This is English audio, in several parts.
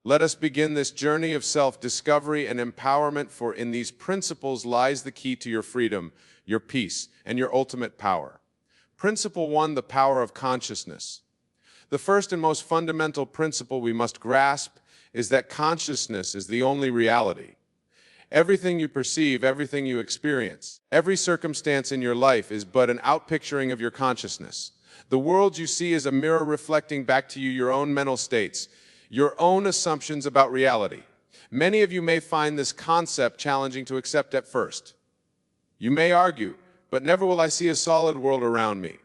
Let us begin this journey of self-discovery and empowerment, for in these principles lies the key to your freedom, your peace, and your ultimate power. Principle 1, the power of consciousness. The first and most fundamental principle we must grasp is that consciousness is the only reality. Everything you perceive, everything you experience, every circumstance in your life is but an outpicturing of your consciousness. The world you see is a mirror reflecting back to you your own mental states, your own assumptions about reality. Many of you may find this concept challenging to accept at first. You may argue, but never will I see a solid world around me.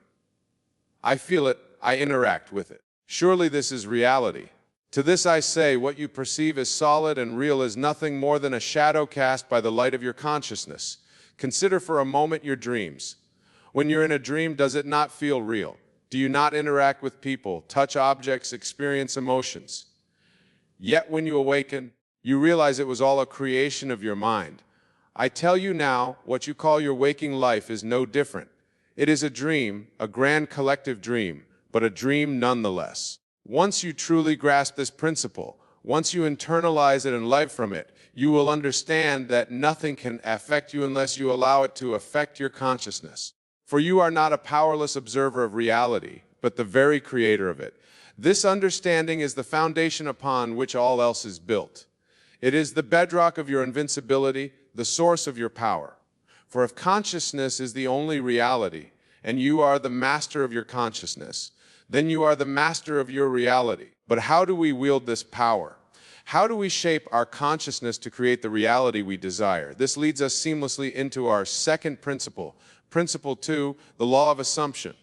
I feel it, I interact with it. Surely this is reality. To this I say, what you perceive as solid and real is nothing more than a shadow cast by the light of your consciousness. Consider for a moment your dreams. When you're in a dream, does it not feel real? Do you not interact with people, touch objects, experience emotions? Yet when you awaken, you realize it was all a creation of your mind. I tell you now, what you call your waking life is no different. It is a dream, a grand collective dream, but a dream nonetheless. Once you truly grasp this principle, once you internalize it and live from it, you will understand that nothing can affect you unless you allow it to affect your consciousness. For you are not a powerless observer of reality, but the very creator of it. This understanding is the foundation upon which all else is built. It is the bedrock of your invincibility, the source of your power. For if consciousness is the only reality, and you are the master of your consciousness, then you are the master of your reality. But how do we wield this power? How do we shape our consciousness to create the reality we desire? This leads us seamlessly into our second principle. Principle 2, the law of assumption.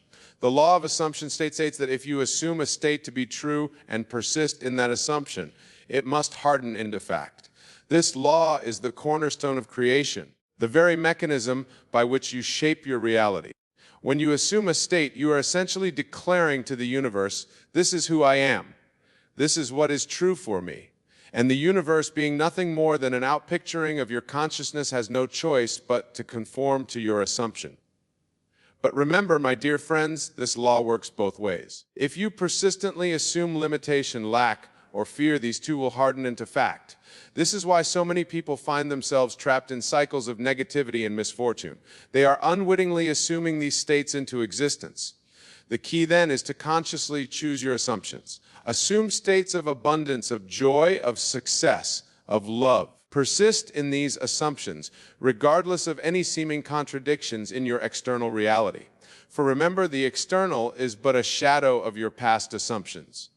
The law of assumption states that if you assume a state to be true and persist in that assumption, it must harden into fact. This law is the cornerstone of creation, the very mechanism by which you shape your reality. When you assume a state, you are essentially declaring to the universe, this is who I am. This is what is true for me. And the universe, being nothing more than an outpicturing of your consciousness, has no choice but to conform to your assumption. But remember, my dear friends, this law works both ways. If you persistently assume limitation, lack, or fear, these two will harden into fact. This is why so many people find themselves trapped in cycles of negativity and misfortune. They are unwittingly assuming these states into existence. The key then is to consciously choose your assumptions. Assume states of abundance, of joy, of success, of love. Persist in these assumptions, regardless of any seeming contradictions in your external reality. For remember, the external is but a shadow of your past assumptions.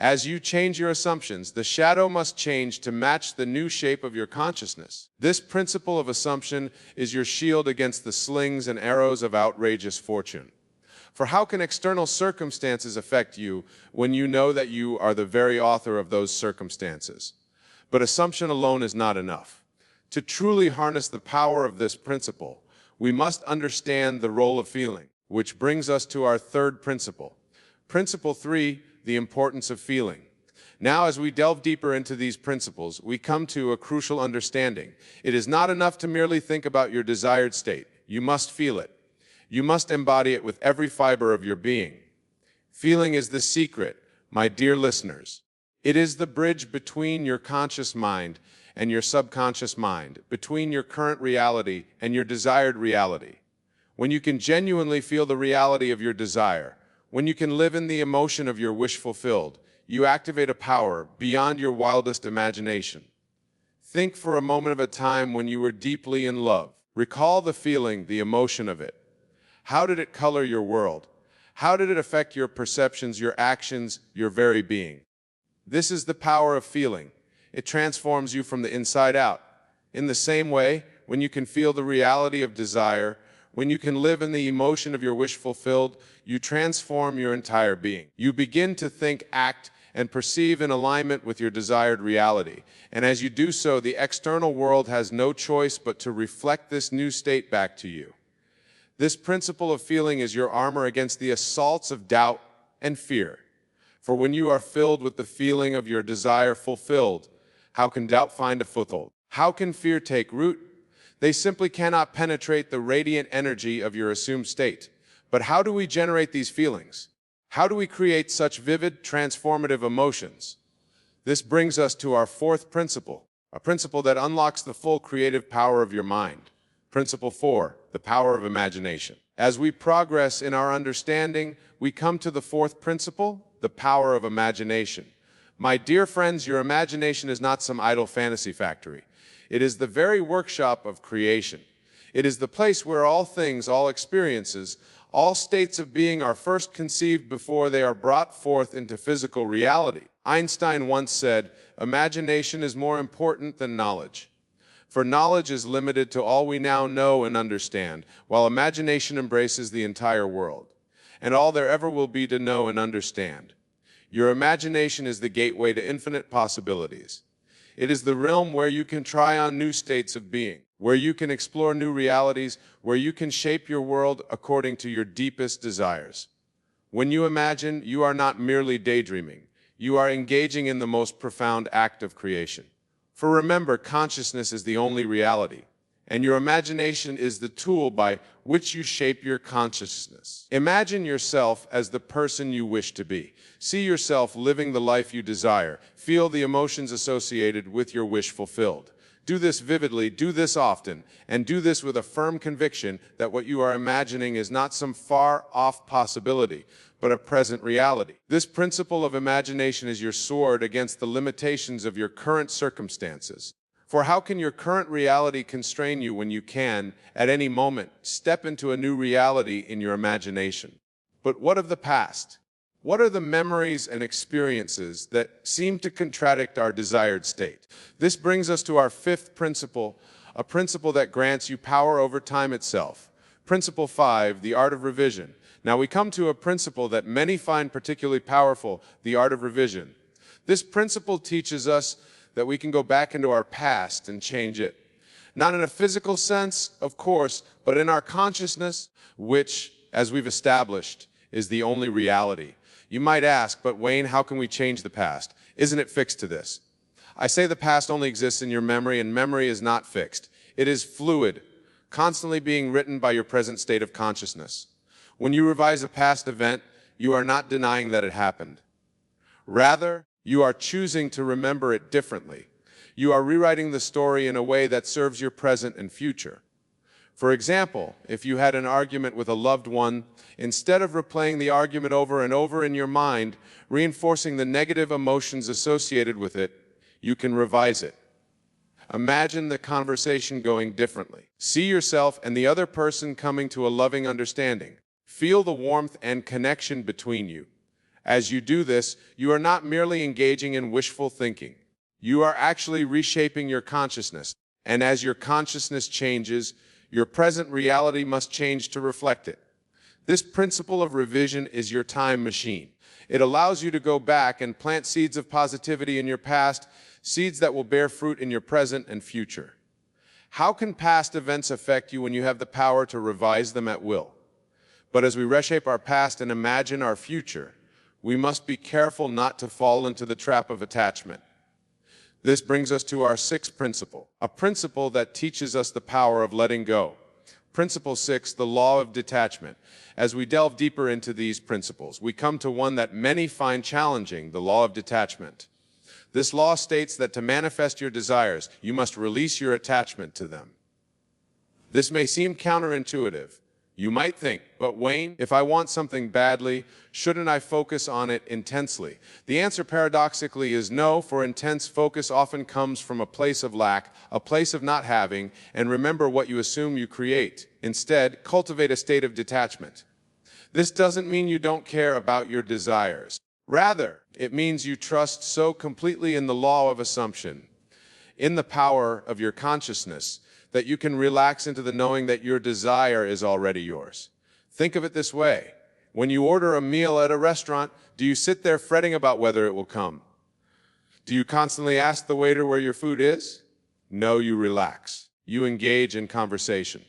As you change your assumptions, the shadow must change to match the new shape of your consciousness. This principle of assumption is your shield against the slings and arrows of outrageous fortune. For how can external circumstances affect you when you know that you are the very author of those circumstances? But assumption alone is not enough. To truly harness the power of this principle, we must understand the role of feeling, which brings us to our third principle. Principle 3, the importance of feeling. Now, as we delve deeper into these principles, we come to a crucial understanding. It is not enough to merely think about your desired state. You must feel it. You must embody it with every fiber of your being. Feeling is the secret, my dear listeners. It is the bridge between your conscious mind and your subconscious mind, between your current reality and your desired reality. When you can genuinely feel the reality of your desire, when you can live in the emotion of your wish fulfilled, you activate a power beyond your wildest imagination. Think for a moment of a time when you were deeply in love. Recall the feeling, the emotion of it. How did it color your world? How did it affect your perceptions, your actions, your very being? This is the power of feeling. It transforms you from the inside out. In the same way, when you can feel the reality of desire, when you can live in the emotion of your wish fulfilled, you transform your entire being. You begin to think, act, and perceive in alignment with your desired reality. And as you do so, the external world has no choice but to reflect this new state back to you. This principle of feeling is your armor against the assaults of doubt and fear. For when you are filled with the feeling of your desire fulfilled, how can doubt find a foothold? How can fear take root? They simply cannot penetrate the radiant energy of your assumed state. But how do we generate these feelings? How do we create such vivid, transformative emotions? This brings us to our fourth principle, a principle that unlocks the full creative power of your mind. Principle 4, the power of imagination. As we progress in our understanding, we come to the fourth principle, the power of imagination. My dear friends, your imagination is not some idle fantasy factory. It is the very workshop of creation. It is the place where all things, all experiences, all states of being are first conceived before they are brought forth into physical reality. Einstein once said, "Imagination is more important than knowledge." For knowledge is limited to all we now know and understand, while imagination embraces the entire world, and all there ever will be to know and understand. Your imagination is the gateway to infinite possibilities. It is the realm where you can try on new states of being, where you can explore new realities, where you can shape your world according to your deepest desires. When you imagine, you are not merely daydreaming. You are engaging in the most profound act of creation. For remember, consciousness is the only reality, and your imagination is the tool by which you shape your consciousness. Imagine yourself as the person you wish to be. See yourself living the life you desire. Feel the emotions associated with your wish fulfilled. Do this vividly, do this often, and do this with a firm conviction that what you are imagining is not some far-off possibility, but a present reality. This principle of imagination is your sword against the limitations of your current circumstances. For how can your current reality constrain you when you can, at any moment, step into a new reality in your imagination? But what of the past? What are the memories and experiences that seem to contradict our desired state? This brings us to our fifth principle, a principle that grants you power over time itself. Principle 5, the art of revision. Now we come to a principle that many find particularly powerful, the art of revision. This principle teaches us that we can go back into our past and change it. Not in a physical sense, of course, but in our consciousness, which, as we've established, is the only reality. You might ask, but Wayne, how can we change the past? Isn't it fixed to this? I say the past only exists in your memory, and memory is not fixed. It is fluid, constantly being written by your present state of consciousness. When you revise a past event, you are not denying that it happened. Rather, you are choosing to remember it differently. You are rewriting the story in a way that serves your present and future. For example, if you had an argument with a loved one, instead of replaying the argument over and over in your mind, reinforcing the negative emotions associated with it, you can revise it. Imagine the conversation going differently. See yourself and the other person coming to a loving understanding. Feel the warmth and connection between you. As you do this, you are not merely engaging in wishful thinking. You are actually reshaping your consciousness. And as your consciousness changes, your present reality must change to reflect it. This principle of revision is your time machine. It allows you to go back and plant seeds of positivity in your past, seeds that will bear fruit in your present and future. How can past events affect you when you have the power to revise them at will? But as we reshape our past and imagine our future, we must be careful not to fall into the trap of attachment. This brings us to our sixth principle, a principle that teaches us the power of letting go. Principle 6, the law of detachment. As we delve deeper into these principles, we come to one that many find challenging, the law of detachment. This law states that to manifest your desires, you must release your attachment to them. This may seem counterintuitive. You might think, but Wayne, if I want something badly, shouldn't I focus on it intensely? The answer paradoxically is no, for intense focus often comes from a place of lack, a place of not having, and remember what you assume you create. Instead, cultivate a state of detachment. This doesn't mean you don't care about your desires. Rather, it means you trust so completely in the law of assumption, in the power of your consciousness, that you can relax into the knowing that your desire is already yours. Think of it this way. When you order a meal at a restaurant, do you sit there fretting about whether it will come? Do you constantly ask the waiter where your food is? No, you relax. You engage in conversation.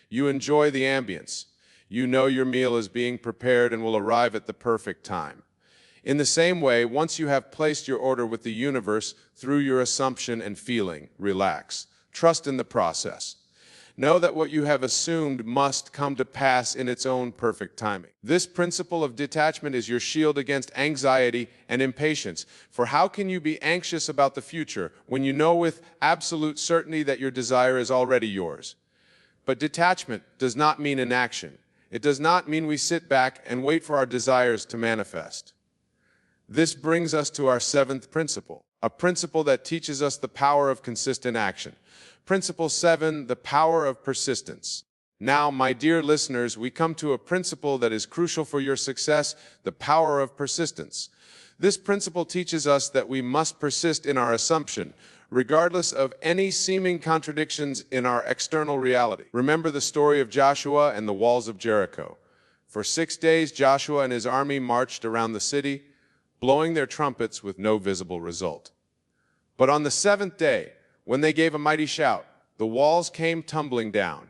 You enjoy the ambience. You know your meal is being prepared and will arrive at the perfect time. In the same way, once you have placed your order with the universe through your assumption and feeling, relax. Trust in the process. Know that what you have assumed must come to pass in its own perfect timing. This principle of detachment is your shield against anxiety and impatience. For how can you be anxious about the future when you know with absolute certainty that your desire is already yours? But detachment does not mean inaction. It does not mean we sit back and wait for our desires to manifest. This brings us to our seventh principle, a principle that teaches us the power of consistent action. Principle 7, the power of persistence. Now, my dear listeners, we come to a principle that is crucial for your success, the power of persistence. This principle teaches us that we must persist in our assumption, regardless of any seeming contradictions in our external reality. Remember the story of Joshua and the walls of Jericho. For 6 days, Joshua and his army marched around the city, blowing their trumpets with no visible result. But on the 7th day, when they gave a mighty shout, the walls came tumbling down.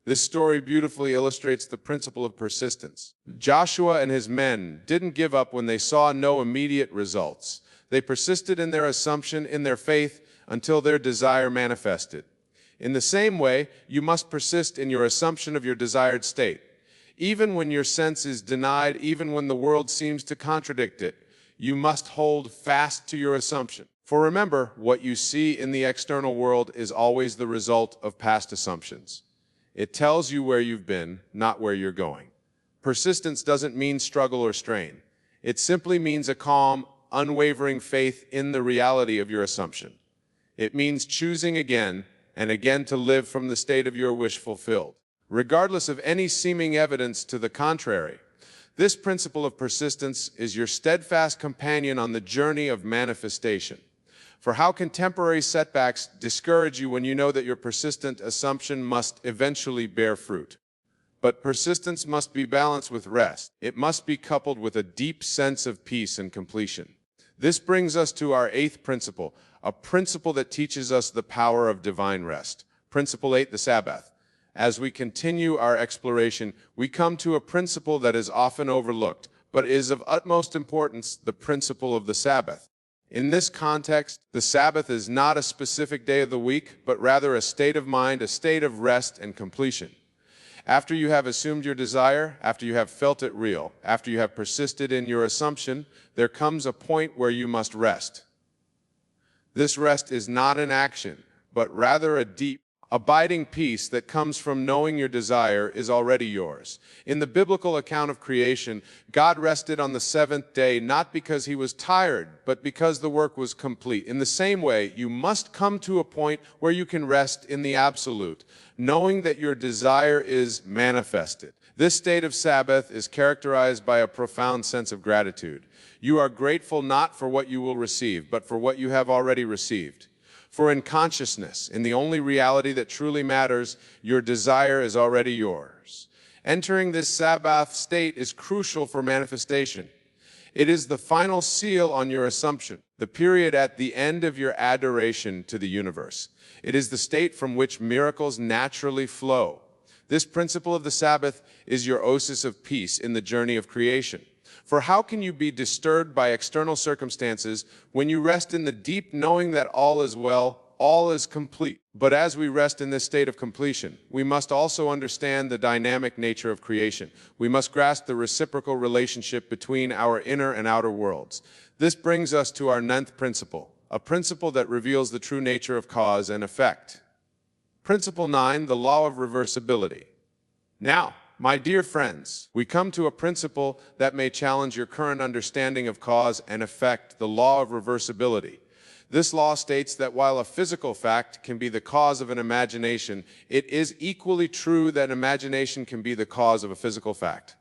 This story beautifully illustrates the principle of persistence. Joshua and his men didn't give up when they saw no immediate results. They persisted in their assumption, in their faith, until their desire manifested. In the same way, you must persist in your assumption of your desired state. Even when your sense is denied, even when the world seems to contradict it, you must hold fast to your assumption. For remember, what you see in the external world is always the result of past assumptions. It tells you where you've been, not where you're going. Persistence doesn't mean struggle or strain. It simply means a calm, unwavering faith in the reality of your assumption. It means choosing again and again to live from the state of your wish fulfilled, regardless of any seeming evidence to the contrary. This principle of persistence is your steadfast companion on the journey of manifestation. For how can temporary setbacks discourage you when you know that your persistent assumption must eventually bear fruit? But persistence must be balanced with rest. It must be coupled with a deep sense of peace and completion. This brings us to our eighth principle, a principle that teaches us the power of divine rest. Principle 8, the Sabbath. As we continue our exploration, we come to a principle that is often overlooked, but is of utmost importance, the principle of the Sabbath. In this context, the Sabbath is not a specific day of the week, but rather a state of mind, a state of rest and completion. After you have assumed your desire, after you have felt it real, after you have persisted in your assumption, there comes a point where you must rest. This rest is not an action, but rather a deep, abiding peace that comes from knowing your desire is already yours. In the biblical account of creation, God rested on the seventh day not because he was tired, but because the work was complete. In the same way, you must come to a point where you can rest in the absolute, knowing that your desire is manifested. This state of Sabbath is characterized by a profound sense of gratitude. You are grateful not for what you will receive, but for what you have already received. For in consciousness, in the only reality that truly matters, your desire is already yours. Entering this Sabbath state is crucial for manifestation. It is the final seal on your assumption, the period at the end of your adoration to the universe. It is the state from which miracles naturally flow. This principle of the Sabbath is your oasis of peace in the journey of creation. For how can you be disturbed by external circumstances when you rest in the deep knowing that all is well, all is complete? But as we rest in this state of completion, we must also understand the dynamic nature of creation. We must grasp the reciprocal relationship between our inner and outer worlds. This brings us to our ninth principle, a principle that reveals the true nature of cause and effect. Principle 9, the law of reversibility. Now, my dear friends, we come to a principle that may challenge your current understanding of cause and effect, the law of reversibility. This law states that while a physical fact can be the cause of an imagination, it is equally true that imagination can be the cause of a physical fact.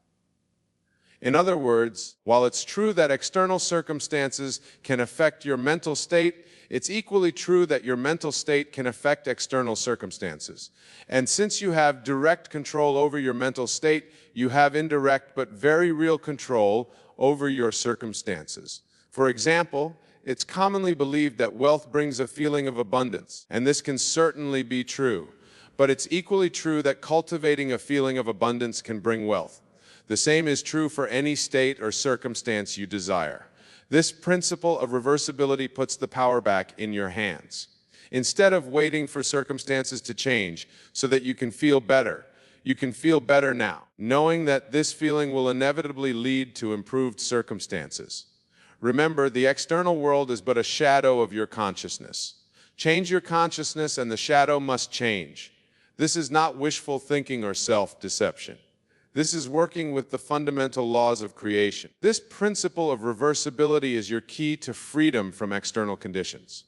In other words, while it's true that external circumstances can affect your mental state, it's equally true that your mental state can affect external circumstances. And since you have direct control over your mental state, you have indirect but very real control over your circumstances. For example, it's commonly believed that wealth brings a feeling of abundance, and this can certainly be true. But it's equally true that cultivating a feeling of abundance can bring wealth. The same is true for any state or circumstance you desire. This principle of reversibility puts the power back in your hands. Instead of waiting for circumstances to change so that you can feel better, you can feel better now, knowing that this feeling will inevitably lead to improved circumstances. Remember, the external world is but a shadow of your consciousness. Change your consciousness and the shadow must change. This is not wishful thinking or self-deception. This is working with the fundamental laws of creation. This principle of reversibility is your key to freedom from external conditions.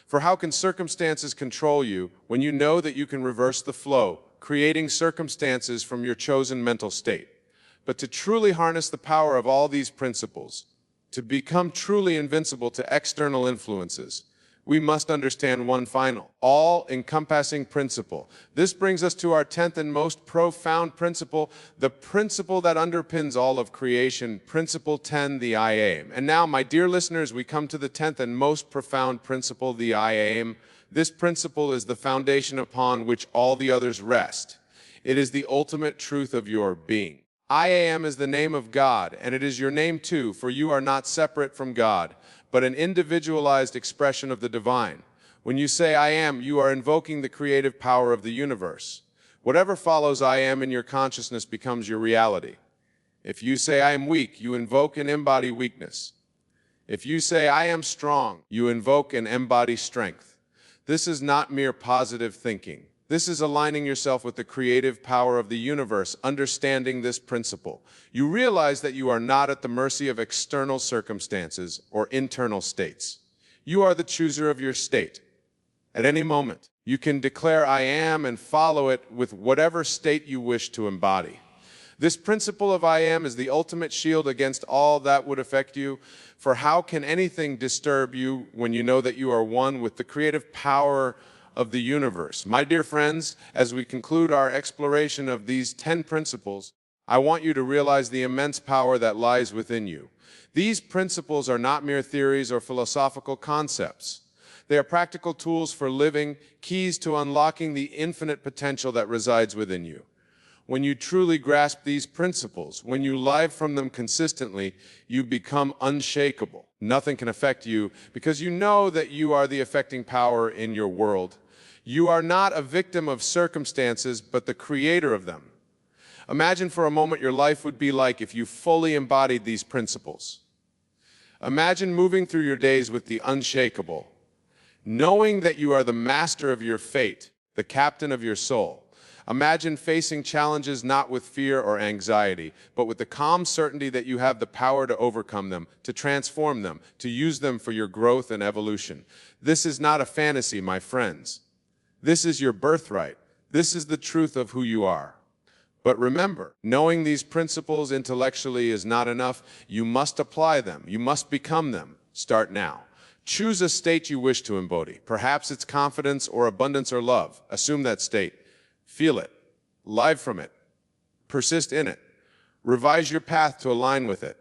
For how can circumstances control you when you know that you can reverse the flow, creating circumstances from your chosen mental state? But to truly harness the power of all these principles, to become truly invincible to external influences, we must understand one final, all-encompassing principle. This brings us to our 10th and most profound principle, the principle that underpins all of creation, Principle 10, the I am. And now, my dear listeners, we come to the 10th and most profound principle, the I am. This principle is the foundation upon which all the others rest. It is the ultimate truth of your being. I am is the name of God, and it is your name too, for you are not separate from God, but an individualized expression of the divine. When you say I am, you are invoking the creative power of the universe. Whatever follows I am in your consciousness becomes your reality. If you say I am weak, you invoke and embody weakness. If you say I am strong, you invoke and embody strength. This is not mere positive thinking. This is aligning yourself with the creative power of the universe, understanding this principle. You realize that you are not at the mercy of external circumstances or internal states. You are the chooser of your state. At any moment, you can declare I am and follow it with whatever state you wish to embody. This principle of I am is the ultimate shield against all that would affect you, for how can anything disturb you when you know that you are one with the creative power of the universe? My dear friends, as we conclude our exploration of these 10 principles, I want you to realize the immense power that lies within you. These principles are not mere theories or philosophical concepts. They are practical tools for living, keys to unlocking the infinite potential that resides within you. When you truly grasp these principles, when you live from them consistently, you become unshakable. Nothing can affect you because you know that you are the affecting power in your world. You are not a victim of circumstances, but the creator of them. Imagine for a moment your life would be like if you fully embodied these principles. Imagine moving through your days with the unshakable, knowing that you are the master of your fate, the captain of your soul. Imagine facing challenges not with fear or anxiety, but with the calm certainty that you have the power to overcome them, to transform them, to use them for your growth and evolution. This is not a fantasy, my friends. This is your birthright. This is the truth of who you are. But remember, knowing these principles intellectually is not enough. You must apply them. You must become them. Start now. Choose a state you wish to embody. Perhaps it's confidence or abundance or love. Assume that state. Feel it. Live from it. Persist in it. Revise your path to align with it.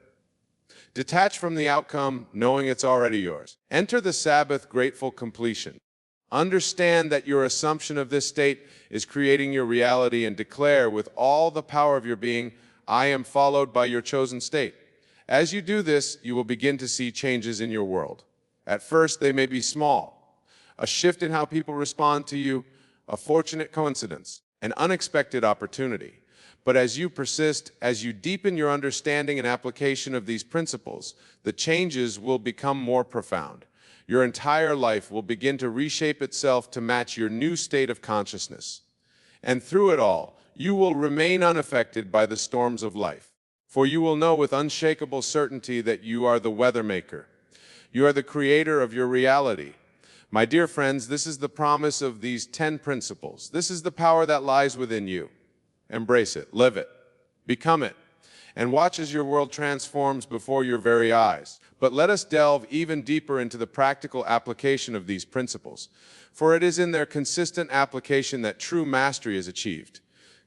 Detach from the outcome, knowing it's already yours. Enter the Sabbath grateful completion. Understand that your assumption of this state is creating your reality and declare with all the power of your being, I am followed by your chosen state. As you do this, you will begin to see changes in your world. At first, they may be small. A shift in how people respond to you, a fortunate coincidence, an unexpected opportunity. But as you persist, as you deepen your understanding and application of these principles, the changes will become more profound. Your entire life will begin to reshape itself to match your new state of consciousness. And through it all, you will remain unaffected by the storms of life. For you will know with unshakable certainty that you are the weather maker. You are the creator of your reality. My dear friends, this is the promise of these 10 principles. This is the power that lies within you. Embrace it, live it, become it, and watch as your world transforms before your very eyes. But let us delve even deeper into the practical application of these principles, for it is in their consistent application that true mastery is achieved.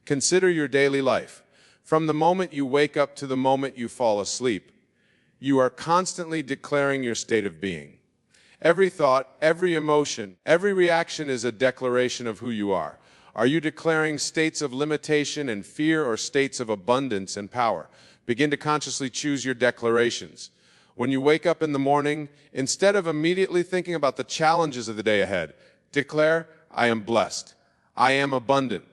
Consider your daily life. From the moment you wake up to the moment you fall asleep, you are constantly declaring your state of being. Every thought, every emotion, every reaction is a declaration of who you are. Are you declaring states of limitation and fear or states of abundance and power? Begin to consciously choose your declarations. When you wake up in the morning, instead of immediately thinking about the challenges of the day ahead, Declare, I am blessed. I am abundant.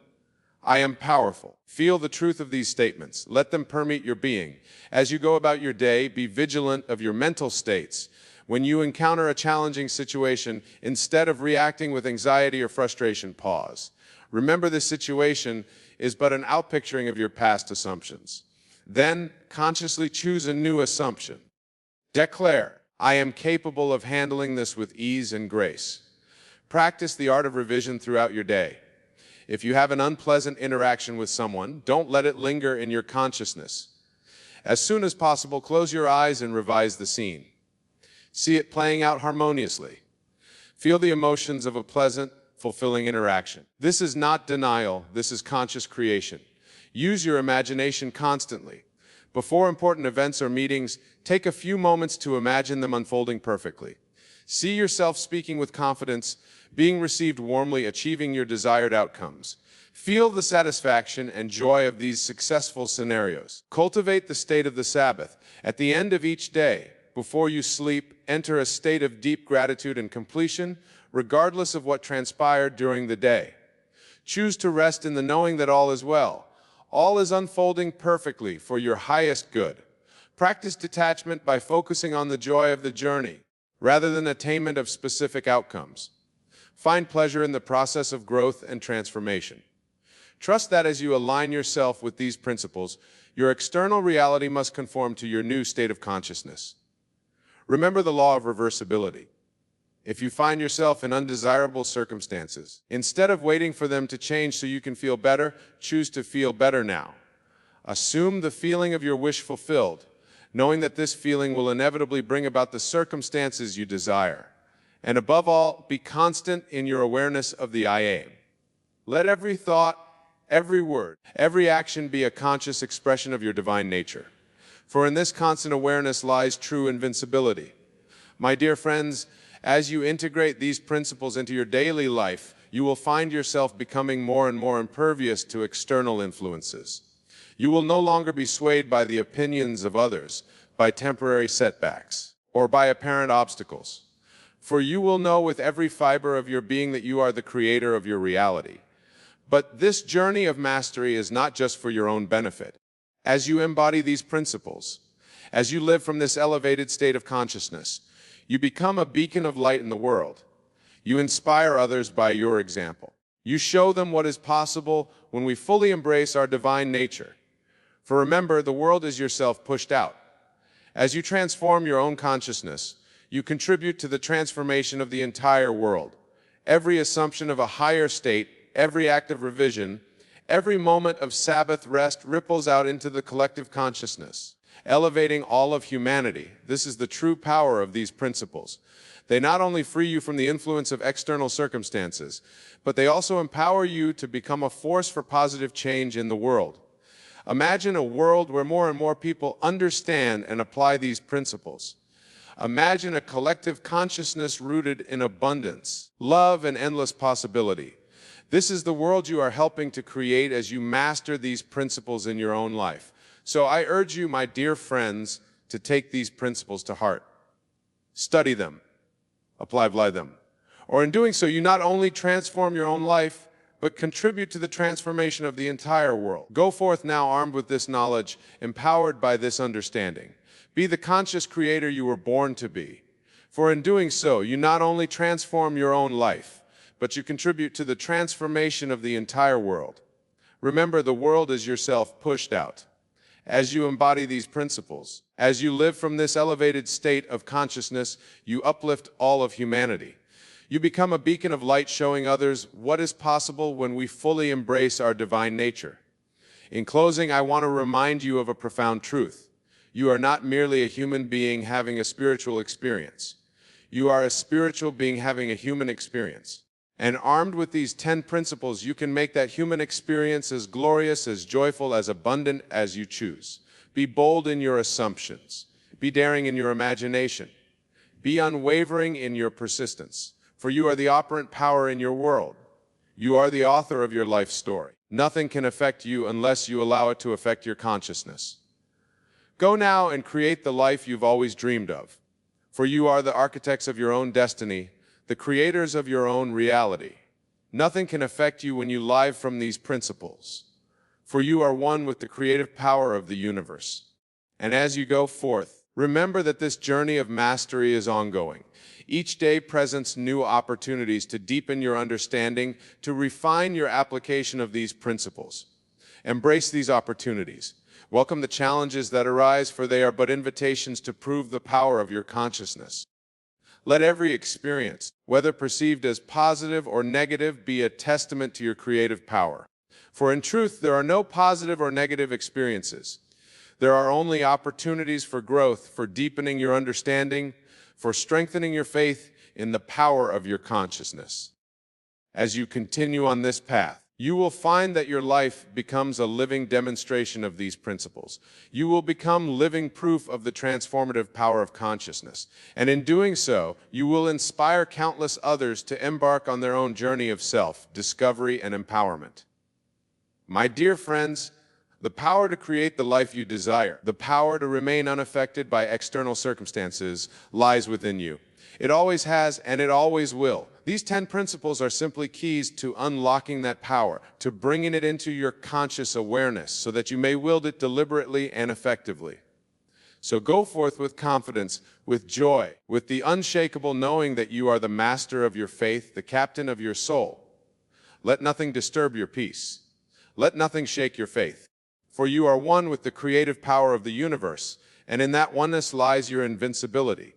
I am powerful. Feel the truth of these statements. Let them permeate your being. As you go about your day, be vigilant of your mental states. When you encounter a challenging situation, instead of reacting with anxiety or frustration, pause. Remember, this situation is but an outpicturing of your past assumptions. Then, consciously choose a new assumption. Declare, I am capable of handling this with ease and grace. Practice the art of revision throughout your day. If you have an unpleasant interaction with someone, don't let it linger in your consciousness. As soon as possible, close your eyes and revise the scene. See it playing out harmoniously. Feel the emotions of a pleasant, fulfilling interaction. This is not denial, this is conscious creation. Use your imagination constantly. Before important events or meetings, take a few moments to imagine them unfolding perfectly. See yourself speaking with confidence, being received warmly, achieving your desired outcomes. Feel the satisfaction and joy of these successful scenarios. Cultivate the state of the Sabbath. At the end of each day, before you sleep, enter a state of deep gratitude and completion, regardless of what transpired during the day. Choose to rest in the knowing that all is well. All is unfolding perfectly for your highest good. Practice detachment by focusing on the joy of the journey, rather than attainment of specific outcomes. Find pleasure in the process of growth and transformation. Trust that as you align yourself with these principles, your external reality must conform to your new state of consciousness. Remember the law of reversibility. If you find yourself in undesirable circumstances, instead of waiting for them to change so you can feel better, choose to feel better now. Assume the feeling of your wish fulfilled, knowing that this feeling will inevitably bring about the circumstances you desire. And above all, be constant in your awareness of the I am. Let every thought, every word, every action be a conscious expression of your divine nature. For in this constant awareness lies true invincibility. My dear friends, as you integrate these principles into your daily life, you will find yourself becoming more and more impervious to external influences. You will no longer be swayed by the opinions of others, by temporary setbacks, or by apparent obstacles. For you will know with every fiber of your being that you are the creator of your reality. But this journey of mastery is not just for your own benefit. As you embody these principles, as you live from this elevated state of consciousness, you become a beacon of light in the world. You inspire others by your example. You show them what is possible when we fully embrace our divine nature. For remember, the world is yourself pushed out. As you transform your own consciousness, you contribute to the transformation of the entire world. Every assumption of a higher state, every act of revision, every moment of Sabbath rest ripples out into the collective consciousness, elevating all of humanity. This is the true power of these principles. They not only free you from the influence of external circumstances, but they also empower you to become a force for positive change in the world. Imagine a world where more and more people understand and apply these principles. Imagine a collective consciousness rooted in abundance, love, and endless possibility. This is the world you are helping to create as you master these principles in your own life. So I urge you, my dear friends, to take these principles to heart. Study them. Apply them. Or in doing so, you not only transform your own life, but contribute to the transformation of the entire world. Go forth now armed with this knowledge, empowered by this understanding. Be the conscious creator you were born to be. For in doing so, you not only transform your own life, but you contribute to the transformation of the entire world. Remember, the world is yourself pushed out. As you embody these principles, as you live from this elevated state of consciousness, you uplift all of humanity. You become a beacon of light showing others what is possible when we fully embrace our divine nature. In closing, I want to remind you of a profound truth. You are not merely a human being having a spiritual experience. You are a spiritual being having a human experience. And armed with these 10 principles, you can make that human experience as glorious, as joyful, as abundant as you choose. Be bold in your assumptions. Be daring in your imagination. Be unwavering in your persistence. For you are the operant power in your world. You are the author of your life story. Nothing can affect you unless you allow it to affect your consciousness. Go now and create the life you've always dreamed of. For you are the architects of your own destiny, the creators of your own reality. Nothing can affect you when you live from these principles, for you are one with the creative power of the universe. And as you go forth, remember that this journey of mastery is ongoing. Each day presents new opportunities to deepen your understanding, to refine your application of these principles. Embrace these opportunities. Welcome the challenges that arise, for they are but invitations to prove the power of your consciousness. Let every experience, whether perceived as positive or negative, be a testament to your creative power. For in truth, there are no positive or negative experiences. There are only opportunities for growth, for deepening your understanding, for strengthening your faith in the power of your consciousness. As you continue on this path, you will find that your life becomes a living demonstration of these principles. You will become living proof of the transformative power of consciousness. And in doing so, you will inspire countless others to embark on their own journey of self-discovery and empowerment. My dear friends, the power to create the life you desire, the power to remain unaffected by external circumstances, lies within you. It always has, and it always will. These 10 principles are simply keys to unlocking that power, to bringing it into your conscious awareness so that you may wield it deliberately and effectively. So go forth with confidence, with joy, with the unshakable knowing that you are the master of your faith, the captain of your soul. Let nothing disturb your peace. Let nothing shake your faith. For you are one with the creative power of the universe, and in that oneness lies your invincibility.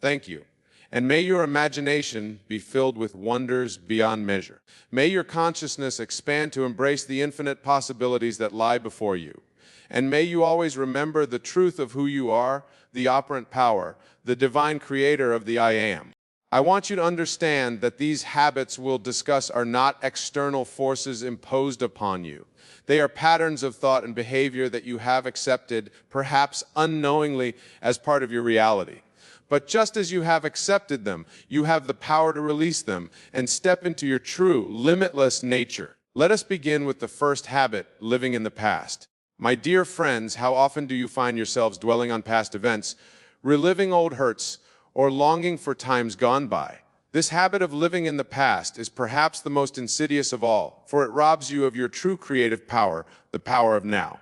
Thank you. And may your imagination be filled with wonders beyond measure. May your consciousness expand to embrace the infinite possibilities that lie before you. And may you always remember the truth of who you are, the operant power, the divine creator of the I Am. I want you to understand that these habits we'll discuss are not external forces imposed upon you. They are patterns of thought and behavior that you have accepted, perhaps unknowingly, as part of your reality. But just as you have accepted them, you have the power to release them and step into your true, limitless nature. Let us begin with the first habit, living in the past. My dear friends, how often do you find yourselves dwelling on past events, reliving old hurts, or longing for times gone by? This habit of living in the past is perhaps the most insidious of all, for it robs you of your true creative power, the power of now.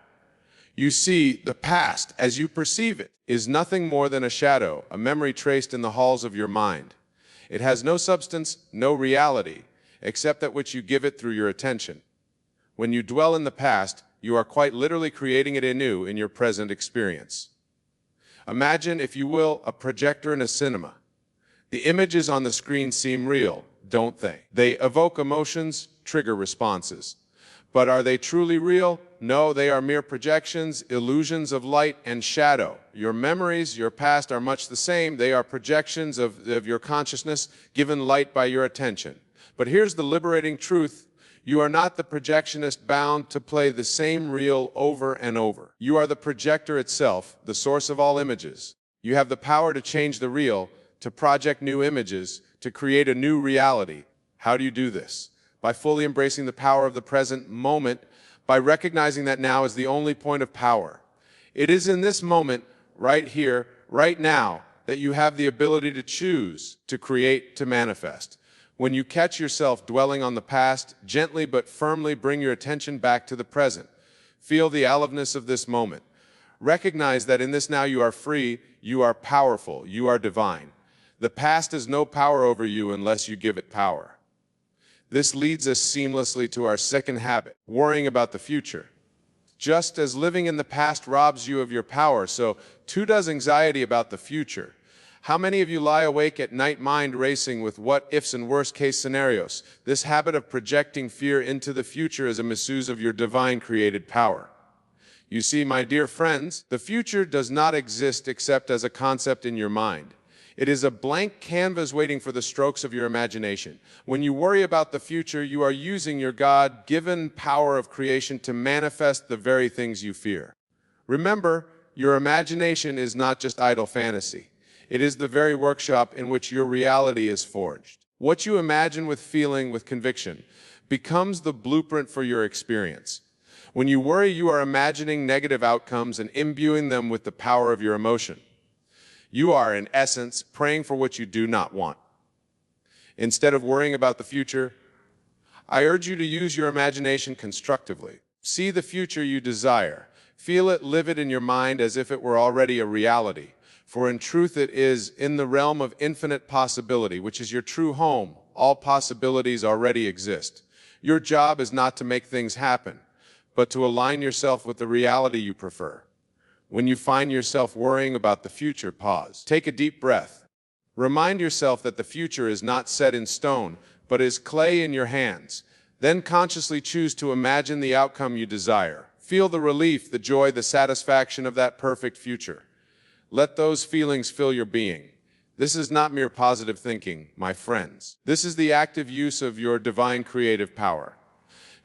You see, the past, as you perceive it, is nothing more than a shadow, a memory traced in the halls of your mind. It has no substance, no reality, except that which you give it through your attention. When you dwell in the past, you are quite literally creating it anew in your present experience. Imagine, if you will, a projector in a cinema. The images on the screen seem real, don't they? They evoke emotions, trigger responses. But are they truly real? No, they are mere projections, illusions of light and shadow. Your memories, your past are much the same. They are projections of your consciousness given light by your attention. But here's the liberating truth. You are not the projectionist bound to play the same reel over and over. You are the projector itself, the source of all images. You have the power to change the reel, to project new images, to create a new reality. How do you do this? By fully embracing the power of the present moment, by recognizing that now is the only point of power. It is in this moment, right here, right now, that you have the ability to choose, to create, to manifest. When you catch yourself dwelling on the past, gently but firmly bring your attention back to the present. Feel the aliveness of this moment. Recognize that in this now you are free, you are powerful, you are divine. The past has no power over you unless you give it power. This leads us seamlessly to our second habit, worrying about the future. Just as living in the past robs you of your power, so too does anxiety about the future. How many of you lie awake at night mind racing with what-ifs and worst-case scenarios? This habit of projecting fear into the future is a misuse of your divine created power. You see, my dear friends, the future does not exist except as a concept in your mind. It is a blank canvas waiting for the strokes of your imagination. When you worry about the future, you are using your God-given power of creation to manifest the very things you fear. Remember, your imagination is not just idle fantasy. It is the very workshop in which your reality is forged. What you imagine with feeling, with conviction, becomes the blueprint for your experience. When you worry, you are imagining negative outcomes and imbuing them with the power of your emotion. You are, in essence, praying for what you do not want. Instead of worrying about the future, I urge you to use your imagination constructively. See the future you desire. Feel it, live it in your mind as if it were already a reality. For in truth it is in the realm of infinite possibility, which is your true home. All possibilities already exist. Your job is not to make things happen, but to align yourself with the reality you prefer. When you find yourself worrying about the future, pause. Take a deep breath. Remind yourself that the future is not set in stone, but is clay in your hands. Then consciously choose to imagine the outcome you desire. Feel the relief, the joy, the satisfaction of that perfect future. Let those feelings fill your being. This is not mere positive thinking, my friends. This is the active use of your divine creative power.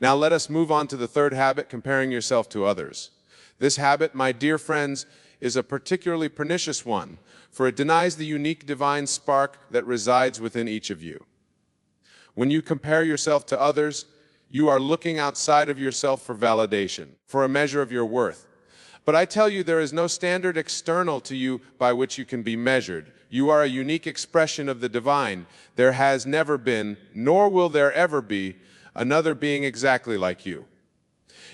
Now let us move on to the third habit, comparing yourself to others. This habit, my dear friends, is a particularly pernicious one, for it denies the unique divine spark that resides within each of you. When you compare yourself to others, you are looking outside of yourself for validation, for a measure of your worth. But I tell you, there is no standard external to you by which you can be measured. You are a unique expression of the divine. There has never been, nor will there ever be, another being exactly like you.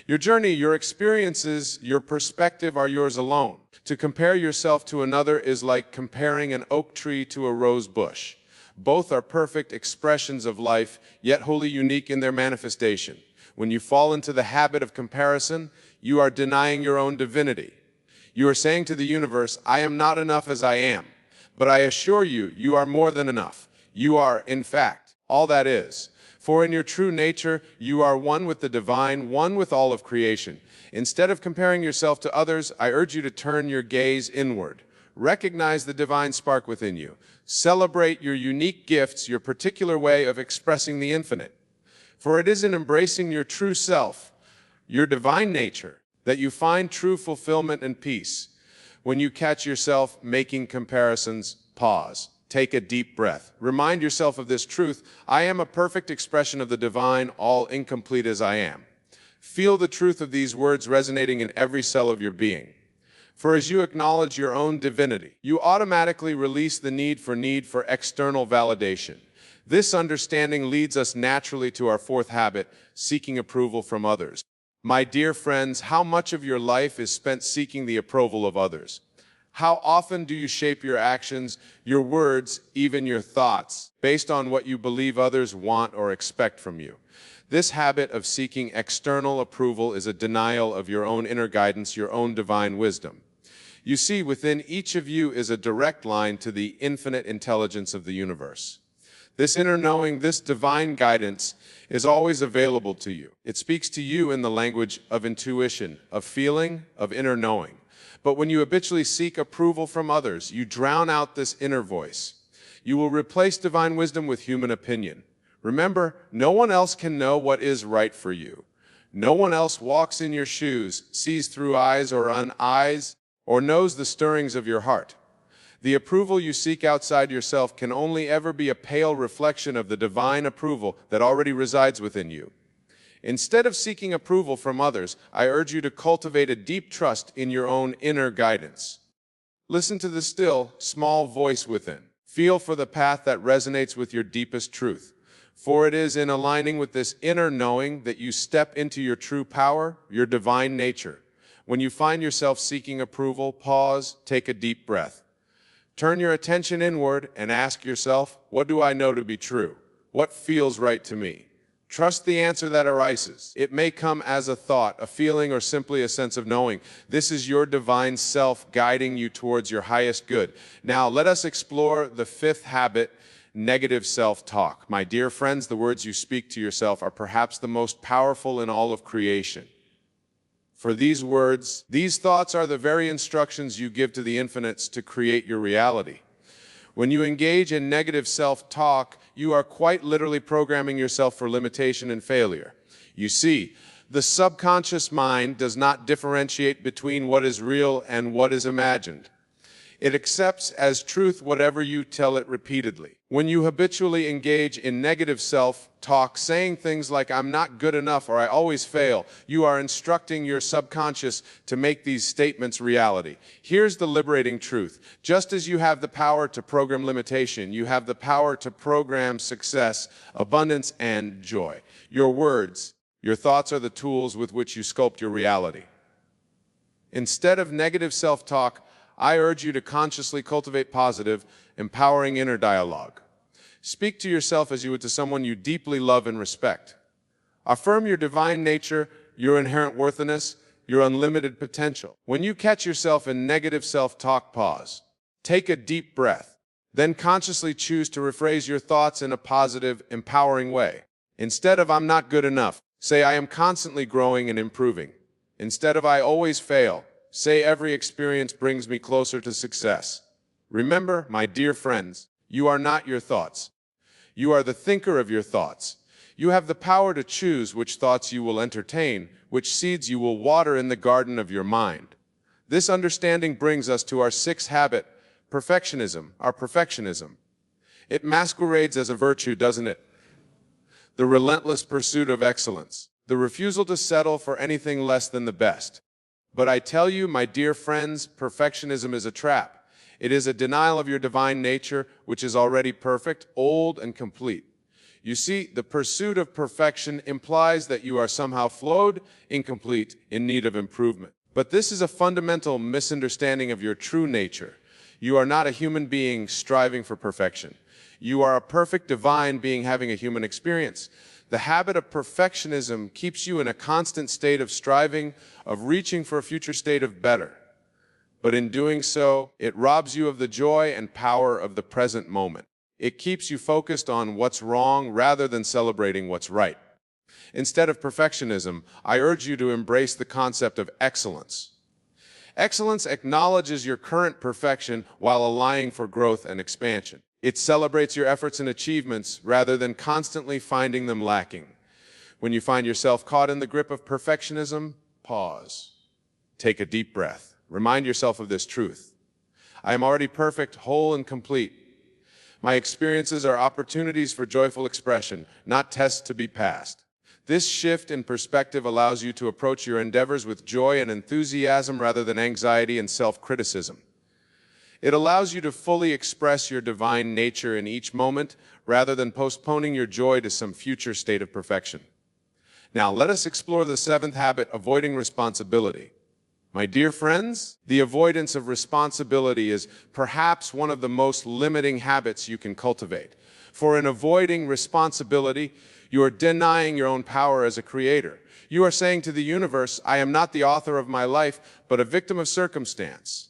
Your journey, your experiences, your perspective are yours alone. To compare yourself to another is like comparing an oak tree to a rose bush. Both are perfect expressions of life, yet wholly unique in their manifestation. When you fall into the habit of comparison, you are denying your own divinity. You are saying to the universe, I am not enough as I am. But I assure you, you are more than enough. You are, in fact, all that is. For in your true nature, you are one with the divine, one with all of creation. Instead of comparing yourself to others, I urge you to turn your gaze inward. Recognize the divine spark within you. Celebrate your unique gifts, your particular way of expressing the infinite. For it is in embracing your true self, your divine nature, that you find true fulfillment and peace. When you catch yourself making comparisons, pause. Take a deep breath. Remind yourself of this truth. I am a perfect expression of the divine, all incomplete as I am. Feel the truth of these words resonating in every cell of your being. For as you acknowledge your own divinity, you automatically release the need for external validation. This understanding leads us naturally to our fourth habit, seeking approval from others. My dear friends, how much of your life is spent seeking the approval of others? How often do you shape your actions, your words, even your thoughts, based on what you believe others want or expect from you? This habit of seeking external approval is a denial of your own inner guidance, your own divine wisdom. You see, within each of you is a direct line to the infinite intelligence of the universe. This inner knowing, this divine guidance, is always available to you. It speaks to you in the language of intuition, of feeling, of inner knowing. But when you habitually seek approval from others, you drown out this inner voice. You will replace divine wisdom with human opinion. Remember, no one else can know what is right for you. No one else walks in your shoes, sees through eyes, or knows the stirrings of your heart. The approval you seek outside yourself can only ever be a pale reflection of the divine approval that already resides within you. Instead of seeking approval from others, I urge you to cultivate a deep trust in your own inner guidance. Listen to the still, small voice within. Feel for the path that resonates with your deepest truth. For it is in aligning with this inner knowing that you step into your true power, your divine nature. When you find yourself seeking approval, pause, take a deep breath. Turn your attention inward and ask yourself, what do I know to be true? What feels right to me? Trust the answer that arises. It may come as a thought, a feeling, or simply a sense of knowing. This is your divine self guiding you towards your highest good. Now, let us explore the fifth habit, negative self-talk. My dear friends, the words you speak to yourself are perhaps the most powerful in all of creation. For these words, these thoughts are the very instructions you give to the infinites to create your reality. When you engage in negative self-talk, you are quite literally programming yourself for limitation and failure. You see, the subconscious mind does not differentiate between what is real and what is imagined. It accepts as truth whatever you tell it repeatedly. When you habitually engage in negative self-talk, saying things like, "I'm not good enough," or "I always fail," you are instructing your subconscious to make these statements reality. Here's the liberating truth. Just as you have the power to program limitation, you have the power to program success, abundance, and joy. Your words, your thoughts are the tools with which you sculpt your reality. Instead of negative self-talk, I urge you to consciously cultivate positive, empowering inner dialogue. Speak to yourself as you would to someone you deeply love and respect. Affirm your divine nature, your inherent worthiness, your unlimited potential. When you catch yourself in negative self-talk, pause. Take a deep breath. Then consciously choose to rephrase your thoughts in a positive, empowering way. Instead of "I'm not good enough," say "I am constantly growing and improving." Instead of "I always fail," say "Every experience brings me closer to success." Remember, my dear friends, you are not your thoughts. You are the thinker of your thoughts. You have the power to choose which thoughts you will entertain, which seeds you will water in the garden of your mind. This understanding brings us to our sixth habit, perfectionism, our perfectionism. It masquerades as a virtue, doesn't it? The relentless pursuit of excellence, the refusal to settle for anything less than the best. But I tell you, my dear friends, perfectionism is a trap. It is a denial of your divine nature, which is already perfect, old, and complete. You see, the pursuit of perfection implies that you are somehow flawed, incomplete, in need of improvement. But this is a fundamental misunderstanding of your true nature. You are not a human being striving for perfection. You are a perfect divine being having a human experience. The habit of perfectionism keeps you in a constant state of striving, of reaching for a future state of better. But in doing so, it robs you of the joy and power of the present moment. It keeps you focused on what's wrong rather than celebrating what's right. Instead of perfectionism, I urge you to embrace the concept of excellence. Excellence acknowledges your current perfection while allowing for growth and expansion. It celebrates your efforts and achievements rather than constantly finding them lacking. When you find yourself caught in the grip of perfectionism, pause. Take a deep breath. Remind yourself of this truth. I am already perfect, whole, and complete. My experiences are opportunities for joyful expression, not tests to be passed. This shift in perspective allows you to approach your endeavors with joy and enthusiasm rather than anxiety and self-criticism. It allows you to fully express your divine nature in each moment rather than postponing your joy to some future state of perfection. Now, let us explore the seventh habit, avoiding responsibility. My dear friends, the avoidance of responsibility is perhaps one of the most limiting habits you can cultivate. For in avoiding responsibility, you are denying your own power as a creator. You are saying to the universe, "I am not the author of my life, but a victim of circumstance."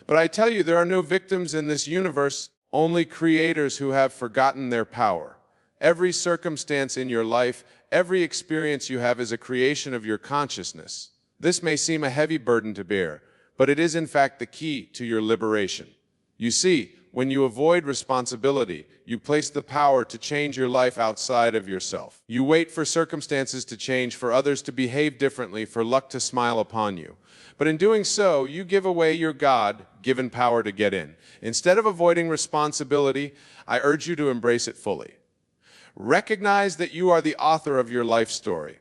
But I tell you, there are no victims in this universe, only creators who have forgotten their power. Every circumstance in your life, every experience you have is a creation of your consciousness. This may seem a heavy burden to bear, but it is in fact the key to your liberation. You see, when you avoid responsibility, you place the power to change your life outside of yourself. You wait for circumstances to change, for others to behave differently, for luck to smile upon you. But in doing so, you give away your God-given power to get in. Instead of avoiding responsibility, I urge you to embrace it fully. Recognize that you are the author of your life story.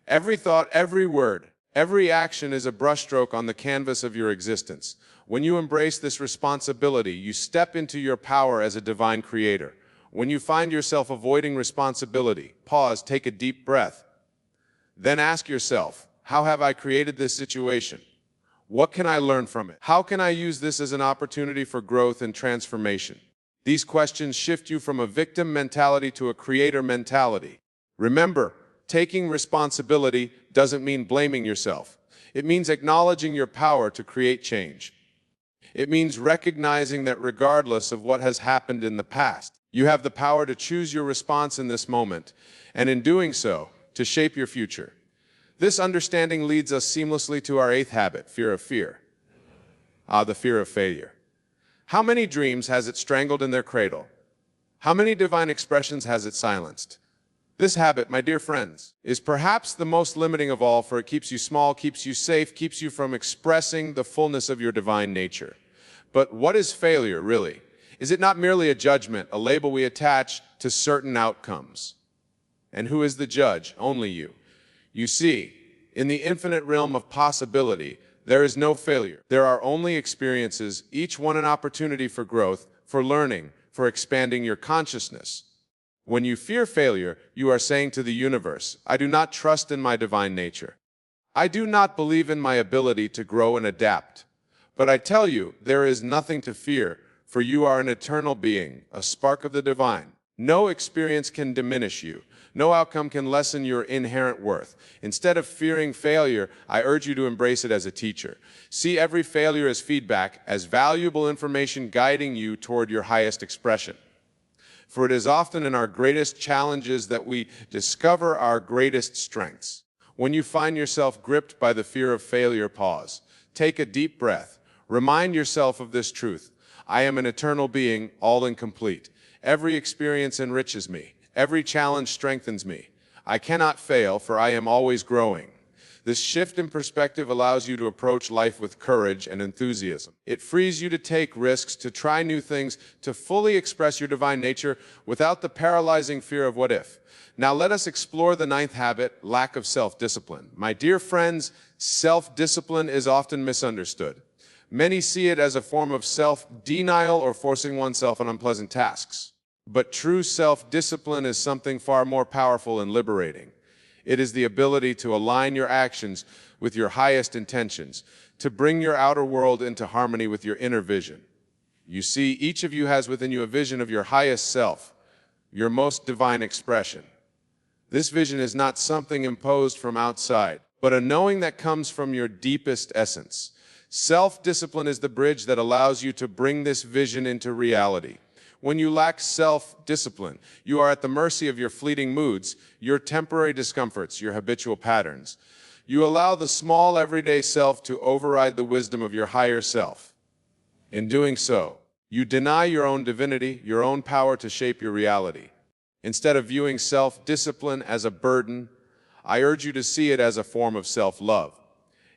Every thought, every word, every action is a brushstroke on the canvas of your existence. When you embrace this responsibility, you step into your power as a divine creator. When you find yourself avoiding responsibility, pause, take a deep breath. Then ask yourself, how have I created this situation? What can I learn from it? How can I use this as an opportunity for growth and transformation? These questions shift you from a victim mentality to a creator mentality. Remember, taking responsibility doesn't mean blaming yourself. It means acknowledging your power to create change. It means recognizing that regardless of what has happened in the past, you have the power to choose your response in this moment, and in doing so, to shape your future. This understanding leads us seamlessly to our eighth habit, fear of fear. The fear of failure. How many dreams has it strangled in their cradle? How many divine expressions has it silenced? This habit, my dear friends, is perhaps the most limiting of all, for it keeps you small, keeps you safe, keeps you from expressing the fullness of your divine nature. But what is failure, really? Is it not merely a judgment, a label we attach to certain outcomes? And who is the judge? Only you. You see, in the infinite realm of possibility, there is no failure. There are only experiences, each one an opportunity for growth, for learning, for expanding your consciousness. When you fear failure, you are saying to the universe, I do not trust in my divine nature. I do not believe in my ability to grow and adapt. But I tell you, there is nothing to fear, for you are an eternal being, a spark of the divine. No experience can diminish you. No outcome can lessen your inherent worth. Instead of fearing failure, I urge you to embrace it as a teacher. See every failure as feedback, as valuable information guiding you toward your highest expression. For it is often in our greatest challenges that we discover our greatest strengths. When you find yourself gripped by the fear of failure, pause. Take a deep breath. Remind yourself of this truth. I am an eternal being, all incomplete. Every experience enriches me. Every challenge strengthens me. I cannot fail, for I am always growing. This shift in perspective allows you to approach life with courage and enthusiasm. It frees you to take risks, to try new things, to fully express your divine nature without the paralyzing fear of what if. Now let us explore the ninth habit, lack of self-discipline. My dear friends, self-discipline is often misunderstood. Many see it as a form of self-denial or forcing oneself on unpleasant tasks. But true self-discipline is something far more powerful and liberating. It is the ability to align your actions with your highest intentions, to bring your outer world into harmony with your inner vision. You see, each of you has within you a vision of your highest self, your most divine expression. This vision is not something imposed from outside, but a knowing that comes from your deepest essence. Self-discipline is the bridge that allows you to bring this vision into reality. When you lack self-discipline, you are at the mercy of your fleeting moods, your temporary discomforts, your habitual patterns. You allow the small everyday self to override the wisdom of your higher self. In doing so, you deny your own divinity, your own power to shape your reality. Instead of viewing self-discipline as a burden, I urge you to see it as a form of self-love.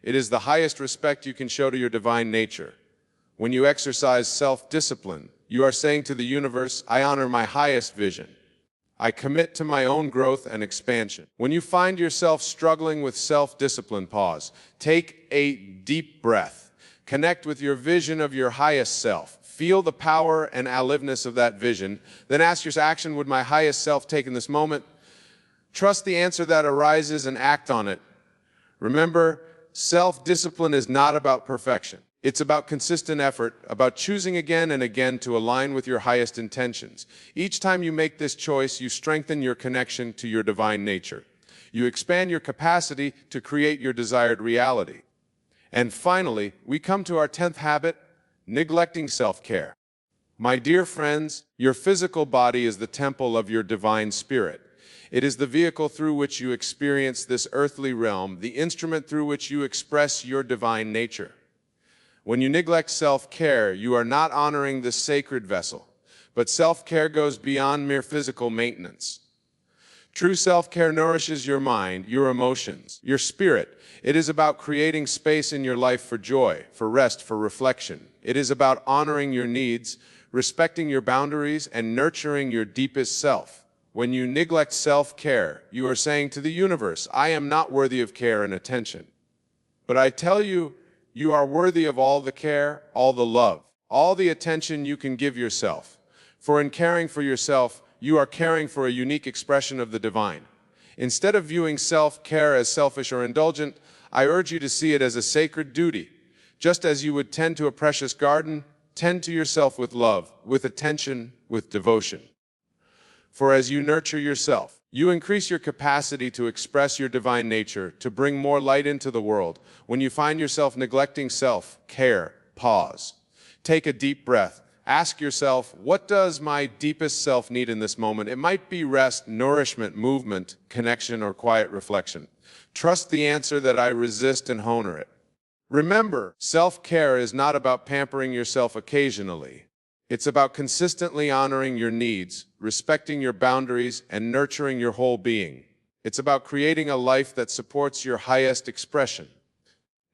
It is the highest respect you can show to your divine nature. When you exercise self-discipline, you are saying to the universe, I honor my highest vision. I commit to my own growth and expansion. When you find yourself struggling with self-discipline, pause. Take a deep breath. Connect with your vision of your highest self. Feel the power and aliveness of that vision. Then ask yourself, action would my highest self take in this moment? Trust the answer that arises and act on it. Remember, self-discipline is not about perfection. It's about consistent effort, about choosing again and again to align with your highest intentions. Each time you make this choice, you strengthen your connection to your divine nature. You expand your capacity to create your desired reality. And finally, we come to our 10th habit, neglecting self-care. My dear friends, your physical body is the temple of your divine spirit. It is the vehicle through which you experience this earthly realm, the instrument through which you express your divine nature. When you neglect self-care, you are not honoring this sacred vessel, but self-care goes beyond mere physical maintenance. True self-care nourishes your mind, your emotions, your spirit. It is about creating space in your life for joy, for rest, for reflection. It is about honoring your needs, respecting your boundaries, and nurturing your deepest self. When you neglect self-care, you are saying to the universe, I am not worthy of care and attention. But I tell you, you are worthy of all the care, all the love, all the attention you can give yourself. For in caring for yourself, you are caring for a unique expression of the divine. Instead of viewing self-care as selfish or indulgent, I urge you to see it as a sacred duty. Just as you would tend to a precious garden, tend to yourself with love, with attention, with devotion. For as you nurture yourself, you increase your capacity to express your divine nature, to bring more light into the world. When you find yourself neglecting self-care, pause. Take a deep breath. Ask yourself, what does my deepest self need in this moment? It might be rest, nourishment, movement, connection, or quiet reflection. Trust the answer that I resist and honor it. Remember, self-care is not about pampering yourself occasionally. It's about consistently honoring your needs, respecting your boundaries, and nurturing your whole being. It's about creating a life that supports your highest expression.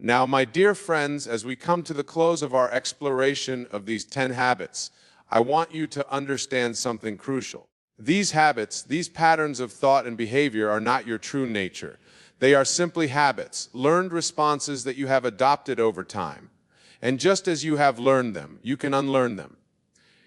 Now, my dear friends, as we come to the close of our exploration of these 10 habits, I want you to understand something crucial. These habits, these patterns of thought and behavior are not your true nature. They are simply habits, learned responses that you have adopted over time. And just as you have learned them, you can unlearn them.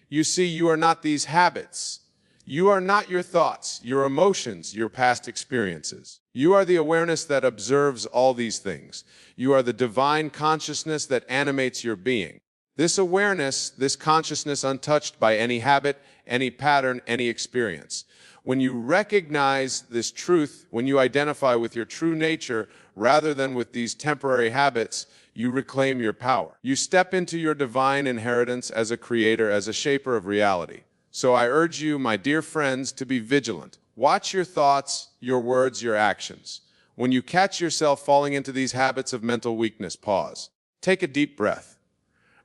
You see, you are not these habits. You are not your thoughts, your emotions, your past experiences. You are the awareness that observes all these things. You are the divine consciousness that animates your being. This awareness, this consciousness untouched by any habit, any pattern, any experience. When you recognize this truth, when you identify with your true nature rather than with these temporary habits, you reclaim your power. You step into your divine inheritance as a creator, as a shaper of reality. So I urge you, my dear friends, to be vigilant. Watch your thoughts, your words, your actions. When you catch yourself falling into these habits of mental weakness, pause. Take a deep breath.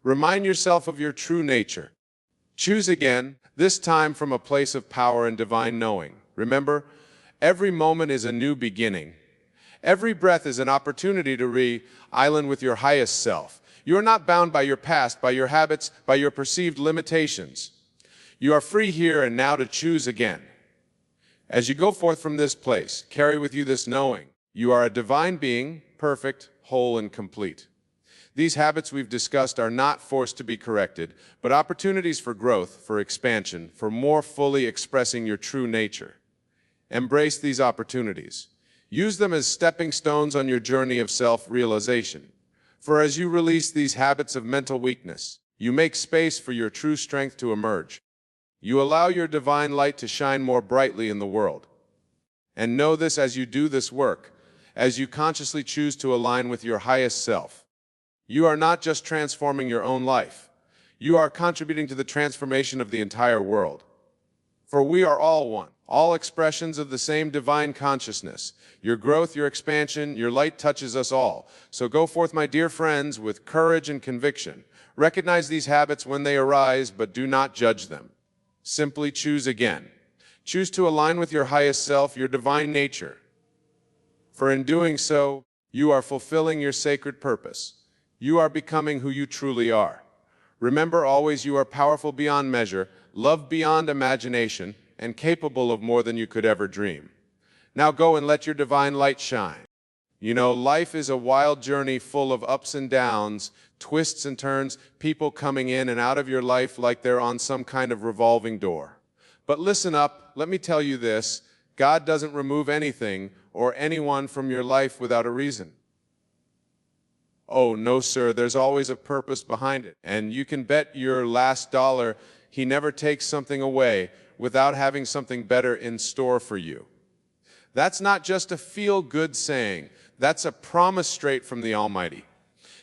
Remind yourself of your true nature. Choose again, this time from a place of power and divine knowing. Remember, every moment is a new beginning. Every breath is an opportunity to re-island with your highest self. You are not bound by your past, by your habits, by your perceived limitations. You are free here and now to choose again. As you go forth from this place, carry with you this knowing. You are a divine being, perfect, whole, and complete. These habits we've discussed are not forced to be corrected, but opportunities for growth, for expansion, for more fully expressing your true nature. Embrace these opportunities. Use them as stepping stones on your journey of self-realization. For as you release these habits of mental weakness, you make space for your true strength to emerge. You allow your divine light to shine more brightly in the world. And know this as you do this work, as you consciously choose to align with your highest self. You are not just transforming your own life. You are contributing to the transformation of the entire world. For we are all one, all expressions of the same divine consciousness. Your growth, your expansion, your light touches us all. So go forth, my dear friends, with courage and conviction. Recognize these habits when they arise, but do not judge them. Simply choose again. Choose to align with your highest self, your divine nature. For in doing so, you are fulfilling your sacred purpose. You are becoming who you truly are. Remember always, you are powerful beyond measure, loved beyond imagination, and capable of more than you could ever dream. Now go and let your divine light shine. You know, life is a wild journey full of ups and downs, twists and turns, people coming in and out of your life like they're on some kind of revolving door. But listen up, let me tell you this, God doesn't remove anything or anyone from your life without a reason. Oh, no, sir, there's always a purpose behind it. And you can bet your last dollar He never takes something away without having something better in store for you. That's not just a feel-good saying. That's a promise straight from the Almighty.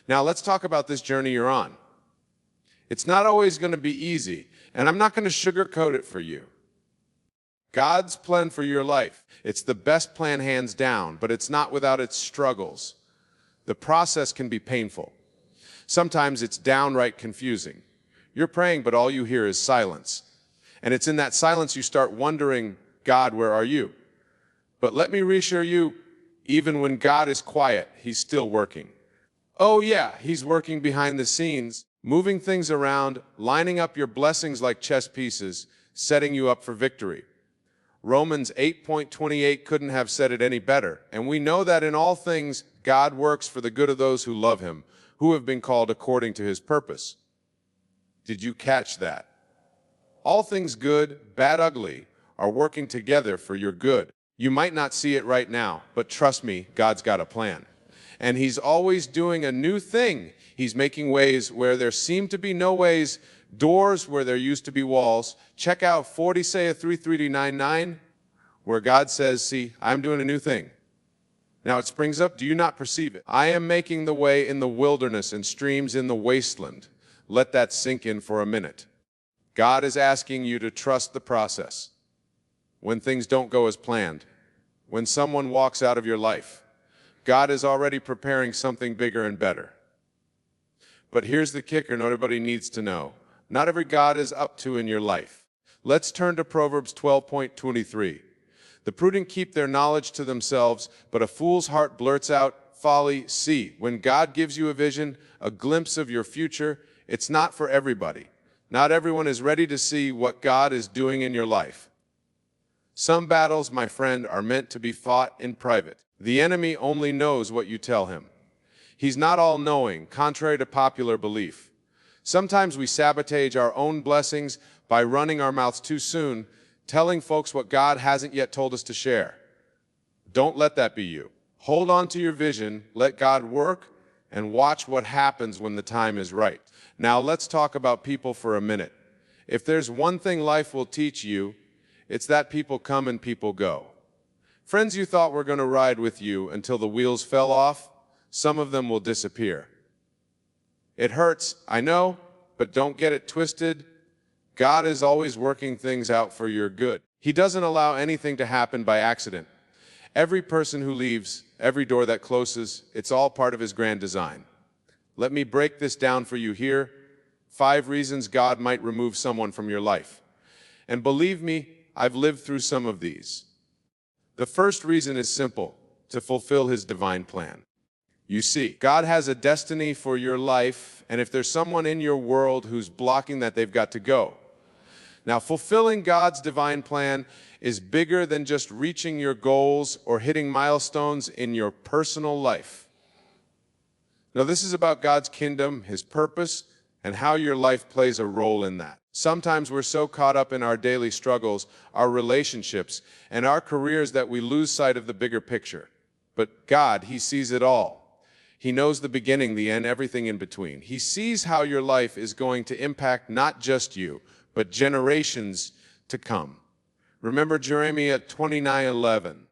Now, let's talk about this journey you're on. It's not always going to be easy, and I'm not going to sugarcoat it for you. God's plan for your life, it's the best plan hands down, but it's not without its struggles. The process can be painful. Sometimes it's downright confusing. You're praying, but all you hear is silence. And it's in that silence you start wondering, God, where are you? But let me reassure you, even when God is quiet, He's still working. Oh yeah, He's working behind the scenes, moving things around, lining up your blessings like chess pieces, setting you up for victory. Romans 8:28 couldn't have said it any better. And we know that in all things, God works for the good of those who love Him, who have been called according to His purpose. Did you catch that? All things good, bad, ugly, are working together for your good. You might not see it right now, but trust me, God's got a plan. And He's always doing a new thing. He's making ways where there seem to be no ways, doors where there used to be walls. Check out 40 Isaiah 3:99, where God says, see, I'm doing a new thing. Now it springs up, do you not perceive it? I am making the way in the wilderness and streams in the wasteland. Let that sink in for a minute. God is asking you to trust the process. When things don't go as planned, when someone walks out of your life, God is already preparing something bigger and better. But here's the kicker, not everybody needs to know. Not every God is up to in your life. Let's turn to Proverbs 12:23. The prudent keep their knowledge to themselves, but a fool's heart blurts out folly. See, when God gives you a vision, a glimpse of your future, it's not for everybody. Not everyone is ready to see what God is doing in your life. Some battles, my friend, are meant to be fought in private. The enemy only knows what you tell him. He's not all-knowing, contrary to popular belief. Sometimes we sabotage our own blessings by running our mouths too soon, telling folks what God hasn't yet told us to share. Don't let that be you. Hold on to your vision, let God work, and watch what happens when the time is right. Now let's talk about people for a minute. If there's one thing life will teach you, it's that people come and people go. Friends you thought were going to ride with you until the wheels fell off, some of them will disappear. It hurts, I know, but don't get it twisted. God is always working things out for your good. He doesn't allow anything to happen by accident. Every person who leaves, every door that closes, it's all part of His grand design. Let me break this down for you here. 5 reasons God might remove someone from your life. And believe me, I've lived through some of these. The first reason is simple: to fulfill His divine plan. You see, God has a destiny for your life, and if there's someone in your world who's blocking that, they've got to go. Now, fulfilling God's divine plan is bigger than just reaching your goals or hitting milestones in your personal life. Now, this is about God's kingdom, His purpose, and how your life plays a role in that. Sometimes we're so caught up in our daily struggles, our relationships, and our careers that we lose sight of the bigger picture. But God, He sees it all. He knows the beginning, the end, everything in between. He sees how your life is going to impact not just you, but generations to come. Remember Jeremiah 29:11.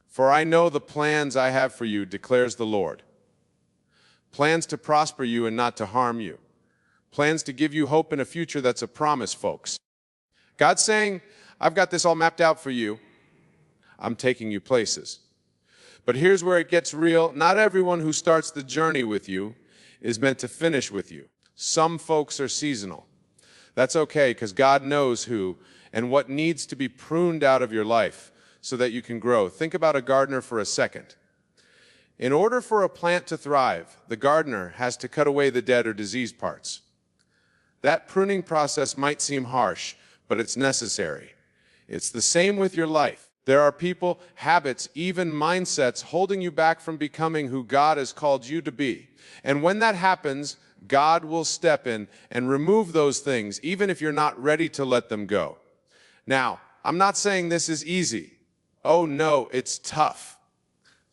For I know the plans I have for you, declares the Lord. Plans to prosper you and not to harm you. Plans to give you hope in a future that's a promise, folks. God's saying, I've got this all mapped out for you. I'm taking you places. But here's where it gets real. Not everyone who starts the journey with you is meant to finish with you. Some folks are seasonal. That's okay, because God knows who and what needs to be pruned out of your life so that you can grow. Think about a gardener for a second. In order for a plant to thrive, the gardener has to cut away the dead or diseased parts. That pruning process might seem harsh, but it's necessary. It's the same with your life. There are people, habits, even mindsets holding you back from becoming who God has called you to be. And when that happens, God will step in and remove those things, even if you're not ready to let them go. Now, I'm not saying this is easy. Oh no, it's tough.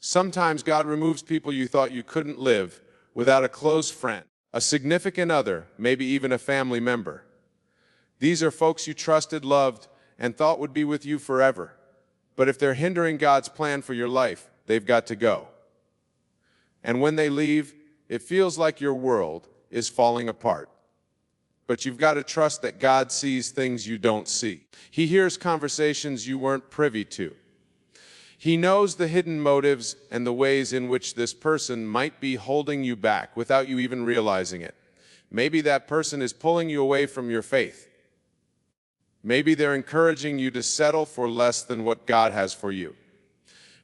Sometimes God removes people you thought you couldn't live without a close friend, a significant other, maybe even a family member. These are folks you trusted, loved, and thought would be with you forever. But if they're hindering God's plan for your life, they've got to go. And when they leave, it feels like your world is falling apart. But you've got to trust that God sees things you don't see. He hears conversations you weren't privy to. He knows the hidden motives and the ways in which this person might be holding you back without you even realizing it. Maybe that person is pulling you away from your faith. Maybe they're encouraging you to settle for less than what God has for you.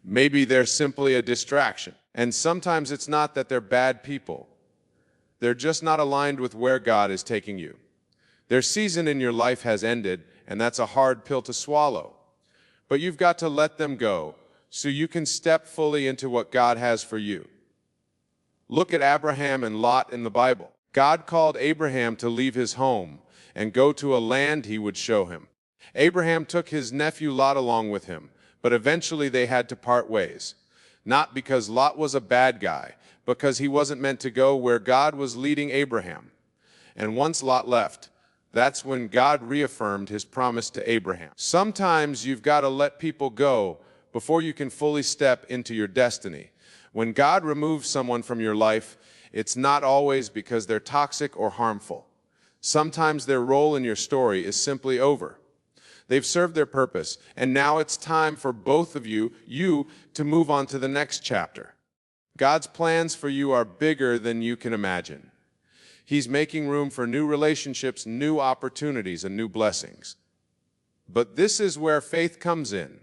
Maybe they're simply a distraction. And sometimes it's not that they're bad people. They're just not aligned with where God is taking you. Their season in your life has ended, and that's a hard pill to swallow. But you've got to let them go so you can step fully into what God has for you. Look at Abraham and Lot in the Bible. God called Abraham to leave his home and go to a land He would show him. Abraham took his nephew Lot along with him, but eventually they had to part ways. Not because Lot was a bad guy, because he wasn't meant to go where God was leading Abraham. And once Lot left, that's when God reaffirmed His promise to Abraham. Sometimes you've got to let people go before you can fully step into your destiny. When God removes someone from your life, it's not always because they're toxic or harmful. Sometimes their role in your story is simply over. They've served their purpose, and now it's time for both of you to move on to the next chapter. God's plans for you are bigger than you can imagine. He's making room for new relationships, new opportunities, and new blessings. But this is where faith comes in.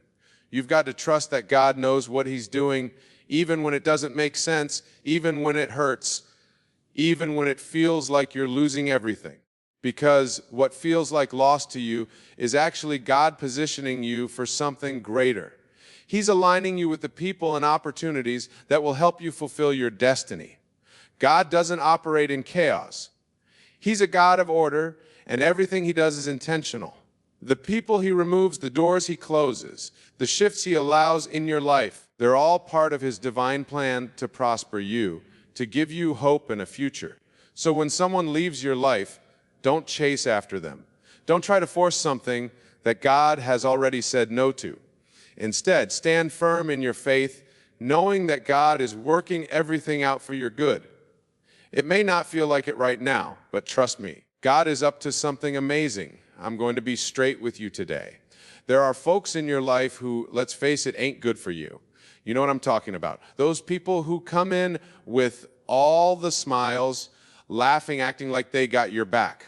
You've got to trust that God knows what He's doing, even when it doesn't make sense, even when it hurts, even when it feels like you're losing everything. Because what feels like loss to you is actually God positioning you for something greater. He's aligning you with the people and opportunities that will help you fulfill your destiny. God doesn't operate in chaos. He's a God of order, and everything he does is intentional. The people he removes, the doors he closes, the shifts he allows in your life, they're all part of his divine plan to prosper you, to give you hope and a future. So when someone leaves your life, don't chase after them. Don't try to force something that God has already said no to. Instead, stand firm in your faith, knowing that God is working everything out for your good. It may not feel like it right now, but trust me, God is up to something amazing. I'm going to be straight with you today. There are folks in your life who, let's face it, ain't good for you. You know what I'm talking about. Those people who come in with all the smiles, laughing, acting like they got your back.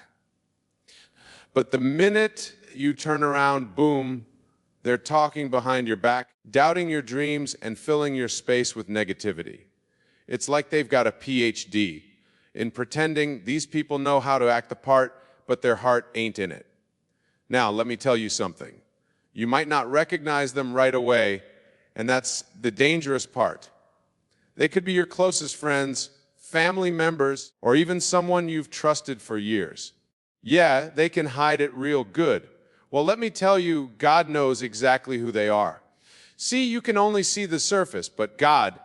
But the minute you turn around, boom, they're talking behind your back, doubting your dreams and filling your space with negativity. It's like they've got a PhD in pretending these people know how to act the part, but their heart ain't in it. Now, let me tell you something. You might not recognize them right away, and that's the dangerous part. They could be your closest friends, family members, or even someone you've trusted for years. Yeah, they can hide it real good. Well, let me tell you, God knows exactly who they are. See, you can only see the surface, but God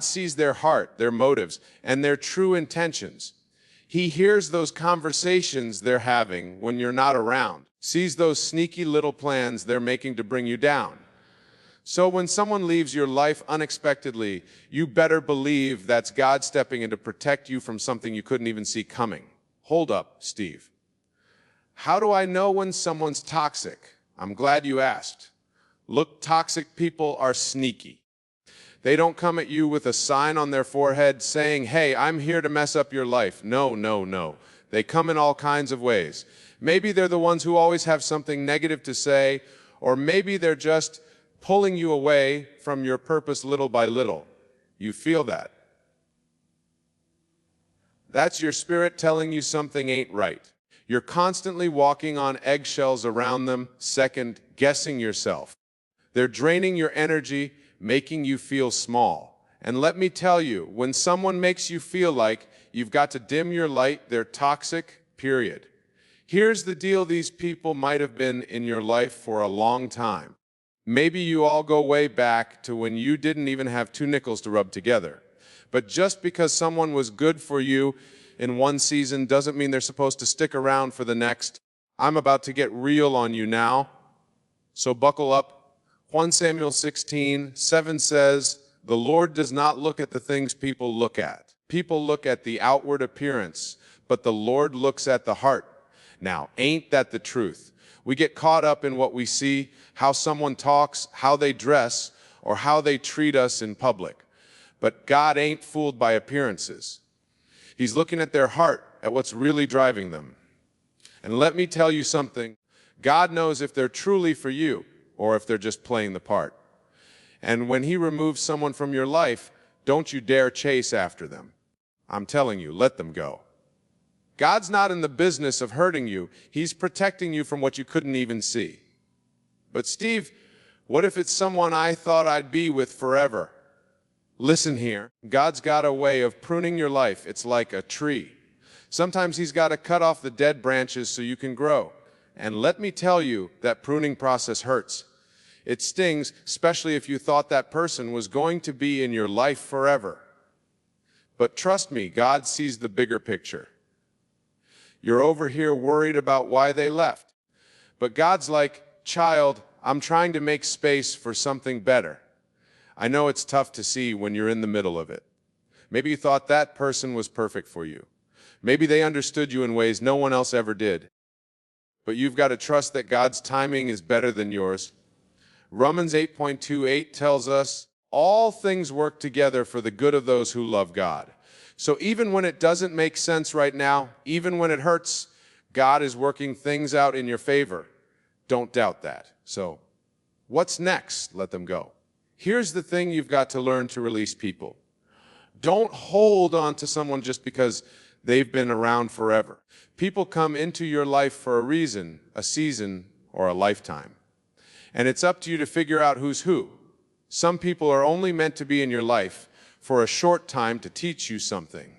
sees their heart, their motives, and their true intentions. He hears those conversations they're having when you're not around, sees those sneaky little plans they're making to bring you down. So when someone leaves your life unexpectedly, you better believe that's God stepping in to protect you from something you couldn't even see coming. Hold up, Steve. How do I know when someone's toxic? I'm glad you asked. Look, toxic people are sneaky. They don't come at you with a sign on their forehead saying, hey, I'm here to mess up your life. No, no, no. They come in all kinds of ways. Maybe they're the ones who always have something negative to say, or maybe they're just pulling you away from your purpose little by little. You feel that. That's your spirit telling you something ain't right. You're constantly walking on eggshells around them, second, guessing yourself. They're draining your energy, making you feel small. And let me tell you, when someone makes you feel like you've got to dim your light, they're toxic, period. Here's the deal, these people might have been in your life for a long time. Maybe you all go way back to when you didn't even have two nickels to rub together. But just because someone was good for you in one season doesn't mean they're supposed to stick around for the next. I'm about to get real on you now, so buckle up. 1 Samuel 16:7 says, the Lord does not look at the things people look at. People look at the outward appearance, but the Lord looks at the heart. Now, ain't that the truth? We get caught up in what we see, how someone talks, how they dress, or how they treat us in public. But God ain't fooled by appearances. He's looking at their heart, at what's really driving them. And let me tell you something. God knows if they're truly for you or if they're just playing the part. And when he removes someone from your life, don't you dare chase after them. I'm telling you, let them go. God's not in the business of hurting you. He's protecting you from what you couldn't even see. But Steve, what if it's someone I thought I'd be with forever? Listen here, God's got a way of pruning your life. It's like a tree. Sometimes he's got to cut off the dead branches so you can grow. And let me tell you, that pruning process hurts. It stings, especially if you thought that person was going to be in your life forever. But trust me, God sees the bigger picture. You're over here worried about why they left. But God's like, child, I'm trying to make space for something better. I know it's tough to see when you're in the middle of it. Maybe you thought that person was perfect for you. Maybe they understood you in ways no one else ever did. But you've got to trust that God's timing is better than yours. Romans 8:28 tells us, all things work together for the good of those who love God. So even when it doesn't make sense right now, even when it hurts, God is working things out in your favor. Don't doubt that. So, what's next? Let them go. Here's the thing you've got to learn to release people. Don't hold on to someone just because they've been around forever. People come into your life for a reason, a season, or a lifetime. And it's up to you to figure out who's who. Some people are only meant to be in your life for a short time to teach you something.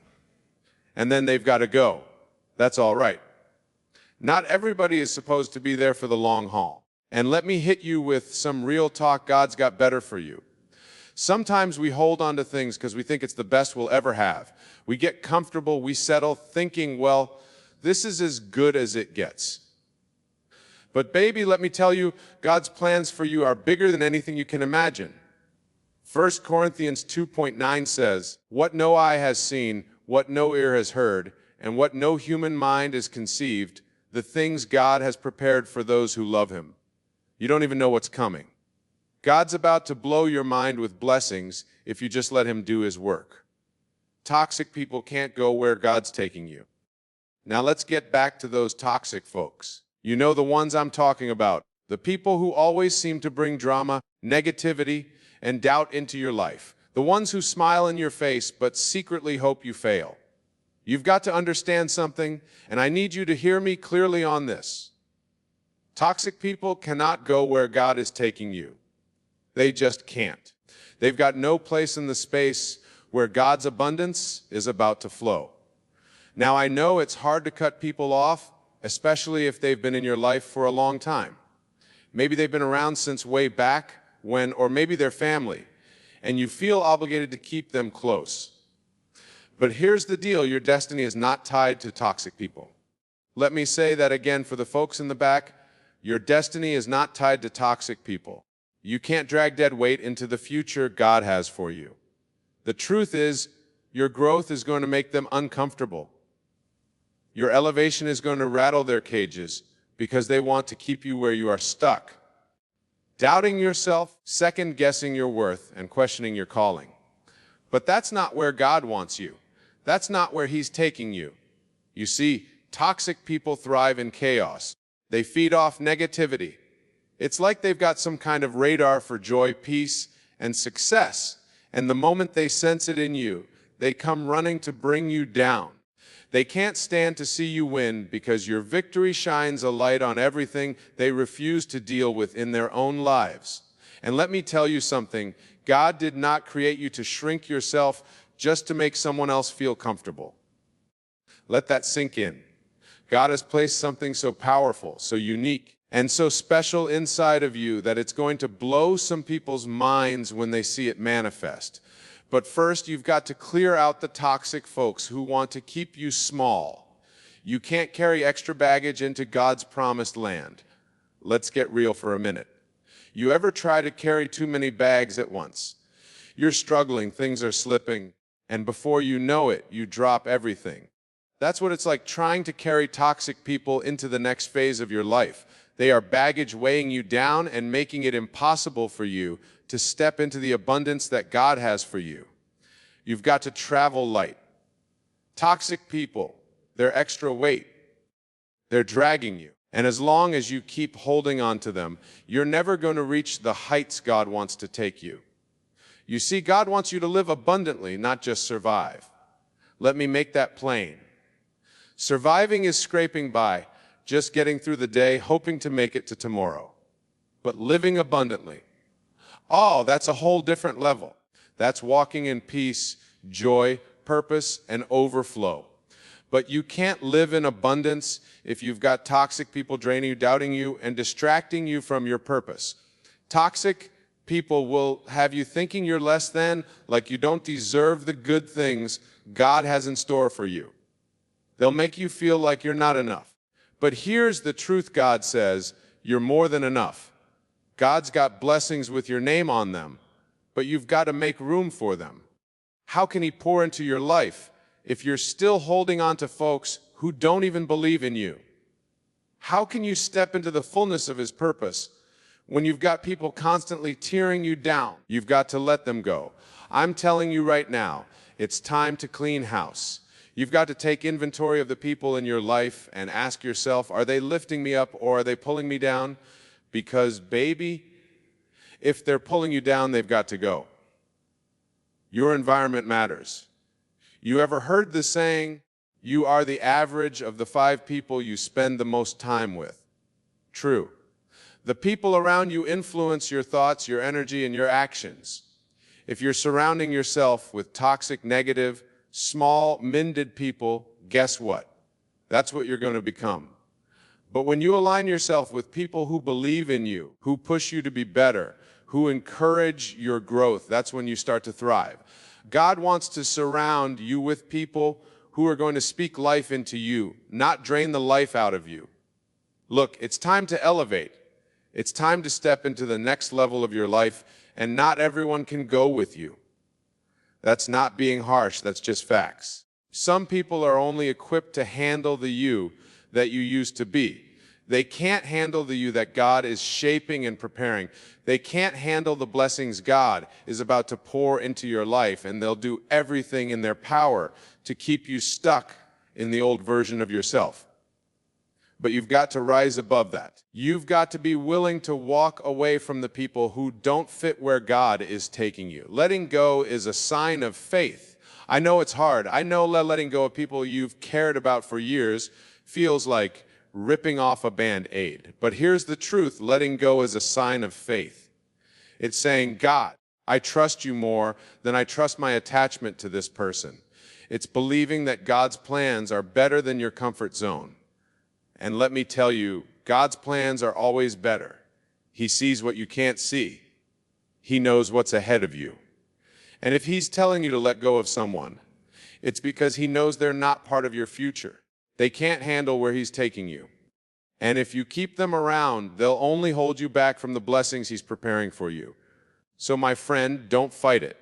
And then they've got to go. That's all right. Not everybody is supposed to be there for the long haul. And let me hit you with some real talk God's got better for you. Sometimes we hold on to things because we think it's the best we'll ever have. We get comfortable, we settle, thinking, well, this is as good as it gets. But baby, let me tell you, God's plans for you are bigger than anything you can imagine. 1 Corinthians 2:9 says, "What no eye has seen, what no ear has heard, and what no human mind has conceived, the things God has prepared for those who love him." You don't even know what's coming. God's about to blow your mind with blessings if you just let him do his work. Toxic people can't go where God's taking you. Now let's get back to those toxic folks. You know the ones I'm talking about. The people who always seem to bring drama, negativity, and doubt into your life. The ones who smile in your face but secretly hope you fail. You've got to understand something, and I need you to hear me clearly on this. Toxic people cannot go where God is taking you. They just can't. They've got no place in the space where God's abundance is about to flow. Now, I know it's hard to cut people off, especially if they've been in your life for a long time. Maybe they've been around since way back when, or maybe they're family, and you feel obligated to keep them close. But here's the deal, your destiny is not tied to toxic people. Let me say that again for the folks in the back. Your destiny is not tied to toxic people. You can't drag dead weight into the future God has for you. The truth is, your growth is going to make them uncomfortable. Your elevation is going to rattle their cages because they want to keep you where you are stuck. Doubting yourself, second-guessing your worth, and questioning your calling. But that's not where God wants you. That's not where he's taking you. You see, toxic people thrive in chaos. They feed off negativity. It's like they've got some kind of radar for joy, peace, and success. And the moment they sense it in you, they come running to bring you down. They can't stand to see you win because your victory shines a light on everything they refuse to deal with in their own lives. And let me tell you something, God did not create you to shrink yourself just to make someone else feel comfortable. Let that sink in. God has placed something so powerful, so unique, and so special inside of you that it's going to blow some people's minds when they see it manifest. But first, you've got to clear out the toxic folks who want to keep you small. You can't carry extra baggage into God's promised land. Let's get real for a minute. You ever try to carry too many bags at once? You're struggling, things are slipping, and before you know it, you drop everything. That's what it's like trying to carry toxic people into the next phase of your life. They are baggage weighing you down and making it impossible for you to step into the abundance that God has for you. You've got to travel light. Toxic people, they're extra weight. They're dragging you. And as long as you keep holding on to them, you're never going to reach the heights God wants to take you. You see, God wants you to live abundantly, not just survive. Let me make that plain. Surviving is scraping by, just getting through the day, hoping to make it to tomorrow. But living abundantly, oh, that's a whole different level. That's walking in peace, joy, purpose, and overflow. But you can't live in abundance if you've got toxic people draining you, doubting you, and distracting you from your purpose. Toxic people will have you thinking you're less than, like you don't deserve the good things God has in store for you. They'll make you feel like you're not enough. But here's the truth God says, you're more than enough. God's got blessings with your name on them, but you've got to make room for them. How can he pour into your life if you're still holding on to folks who don't even believe in you? How can you step into the fullness of his purpose when you've got people constantly tearing you down? You've got to let them go. I'm telling you right now, it's time to clean house. You've got to take inventory of the people in your life and ask yourself, are they lifting me up or are they pulling me down? Because, baby, If they're pulling you down, they've got to go. Your environment matters. You ever heard the saying, you are the average of the 5 people you spend the most time with? True. The people around you influence your thoughts, your energy, and your actions. If you're surrounding yourself with toxic, negative, small-minded people, guess what? That's what you're going to become. But when you align yourself with people who believe in you, who push you to be better, who encourage your growth, that's when you start to thrive. God wants to surround you with people who are going to speak life into you, not drain the life out of you. Look, it's time to elevate. It's time to step into the next level of your life, and not everyone can go with you. That's not being harsh, that's just facts. Some people are only equipped to handle the you that you used to be. They can't handle the you that God is shaping and preparing. They can't handle the blessings God is about to pour into your life, and they'll do everything in their power to keep you stuck in the old version of yourself. But you've got to rise above that. You've got to be willing to walk away from the people who don't fit where God is taking you. Letting go is a sign of faith. I know it's hard. I know letting go of people you've cared about for years feels like ripping off a Band-Aid. But here's the truth, letting go is a sign of faith. It's saying, God, I trust you more than I trust my attachment to this person. It's believing that God's plans are better than your comfort zone. And let me tell you, God's plans are always better. He sees what you can't see. He knows what's ahead of you. And if He's telling you to let go of someone, it's because He knows they're not part of your future. They can't handle where He's taking you. And if you keep them around, they'll only hold you back from the blessings He's preparing for you. So my friend, don't fight it.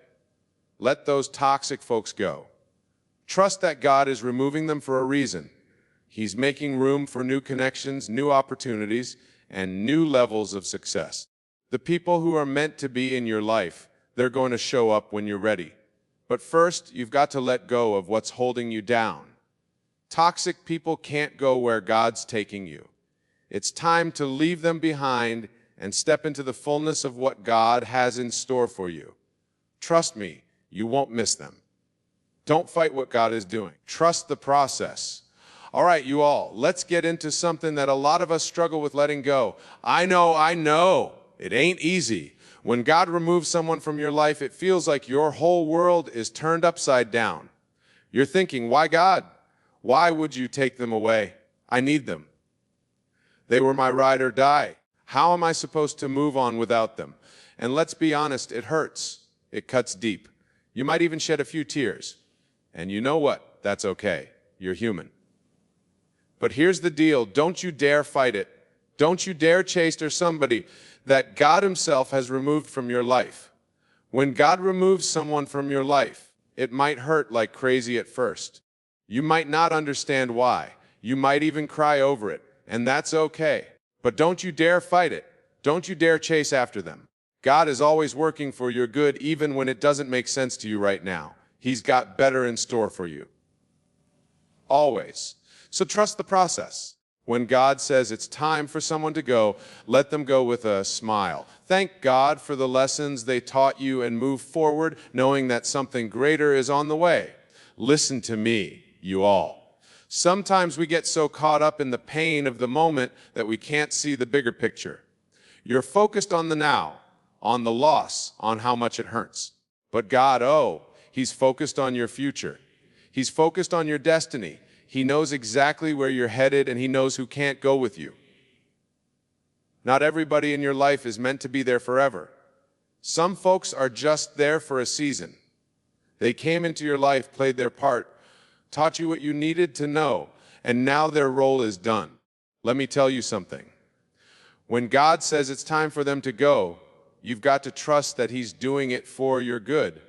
Let those toxic folks go. Trust that God is removing them for a reason. He's making room for new connections, new opportunities, and new levels of success. The people who are meant to be in your life, they're going to show up when you're ready. But first, you've got to let go of what's holding you down. Toxic people can't go where God's taking you. It's time to leave them behind and step into the fullness of what God has in store for you. Trust me, you won't miss them. Don't fight what God is doing. Trust the process. All right, you all, let's get into something that a lot of us struggle with letting go. I know, it ain't easy. When God removes someone from your life, it feels like your whole world is turned upside down. You're thinking, why God? Why would you take them away? I need them. They were my ride or die. How am I supposed to move on without them? And let's be honest, it hurts. It cuts deep. You might even shed a few tears. And you know what? That's okay. You're human. But here's the deal. Don't you dare fight it. Don't you dare chase after somebody that God Himself has removed from your life. When God removes someone from your life, it might hurt like crazy at first. You might not understand why. You might even cry over it, and that's okay. But don't you dare fight it. Don't you dare chase after them. God is always working for your good, even when it doesn't make sense to you right now. He's got better in store for you. Always. So trust the process. When God says it's time for someone to go, let them go with a smile. Thank God for the lessons they taught you and move forward, knowing that something greater is on the way. Listen to me, you all. Sometimes we get so caught up in the pain of the moment that we can't see the bigger picture. You're focused on the now, on the loss, on how much it hurts. But God, He's focused on your future. He's focused on your destiny. He knows exactly where you're headed, and He knows who can't go with you. Not everybody in your life is meant to be there forever. Some folks are just there for a season. They came into your life, played their part, taught you what you needed to know, and now their role is done. Let me tell you something. When God says it's time for them to go, you've got to trust that He's doing it for your good.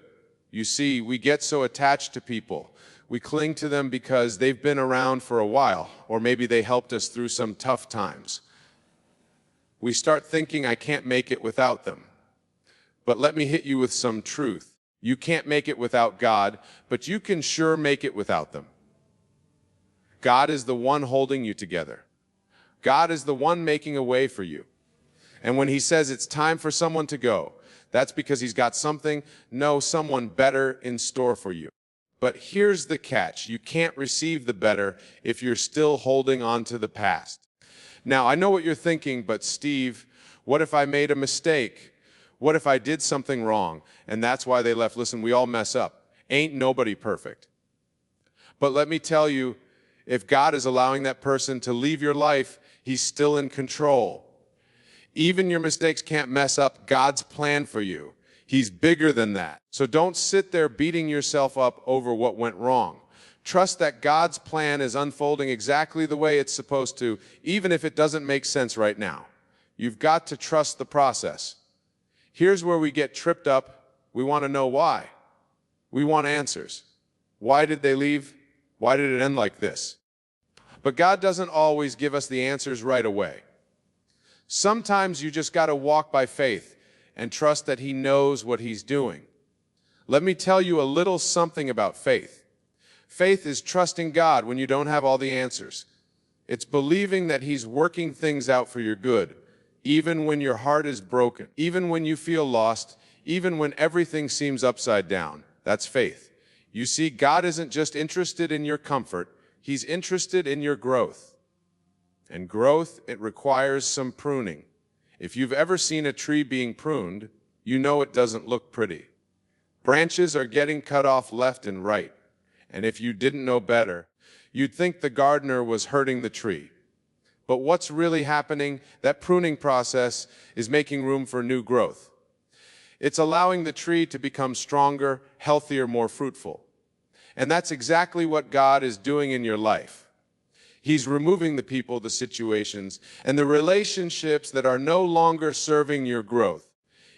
You see, we get so attached to people. We cling to them because they've been around for a while, or maybe they helped us through some tough times. We start thinking, I can't make it without them. But let me hit you with some truth. You can't make it without God, but you can sure make it without them. God is the one holding you together. God is the one making a way for you. And when he says it's time for someone to go, that's because he's got someone better in store for you. But here's the catch. You can't receive the better if you're still holding on to the past. Now, I know what you're thinking, but Steve, what if I made a mistake? What if I did something wrong? And that's why they left. Listen, we all mess up. Ain't nobody perfect. But let me tell you, if God is allowing that person to leave your life, he's still in control. Even your mistakes can't mess up God's plan for you. He's bigger than that. So don't sit there beating yourself up over what went wrong. Trust that God's plan is unfolding exactly the way it's supposed to, even if it doesn't make sense right now. You've got to trust the process. Here's where we get tripped up. We want to know why. We want answers. Why did they leave? Why did it end like this? But God doesn't always give us the answers right away. Sometimes you just got to walk by faith and trust that He knows what He's doing. Let me tell you a little something about faith. Faith is trusting God when you don't have all the answers. It's believing that He's working things out for your good, even when your heart is broken, even when you feel lost, even when everything seems upside down. That's faith. You see, God isn't just interested in your comfort, He's interested in your growth. And growth, it requires some pruning. If you've ever seen a tree being pruned, you know it doesn't look pretty. Branches are getting cut off left and right. And if you didn't know better, you'd think the gardener was hurting the tree. But what's really happening, that pruning process is making room for new growth. It's allowing the tree to become stronger, healthier, more fruitful. And that's exactly what God is doing in your life. He's removing the people, the situations, and the relationships that are no longer serving your growth,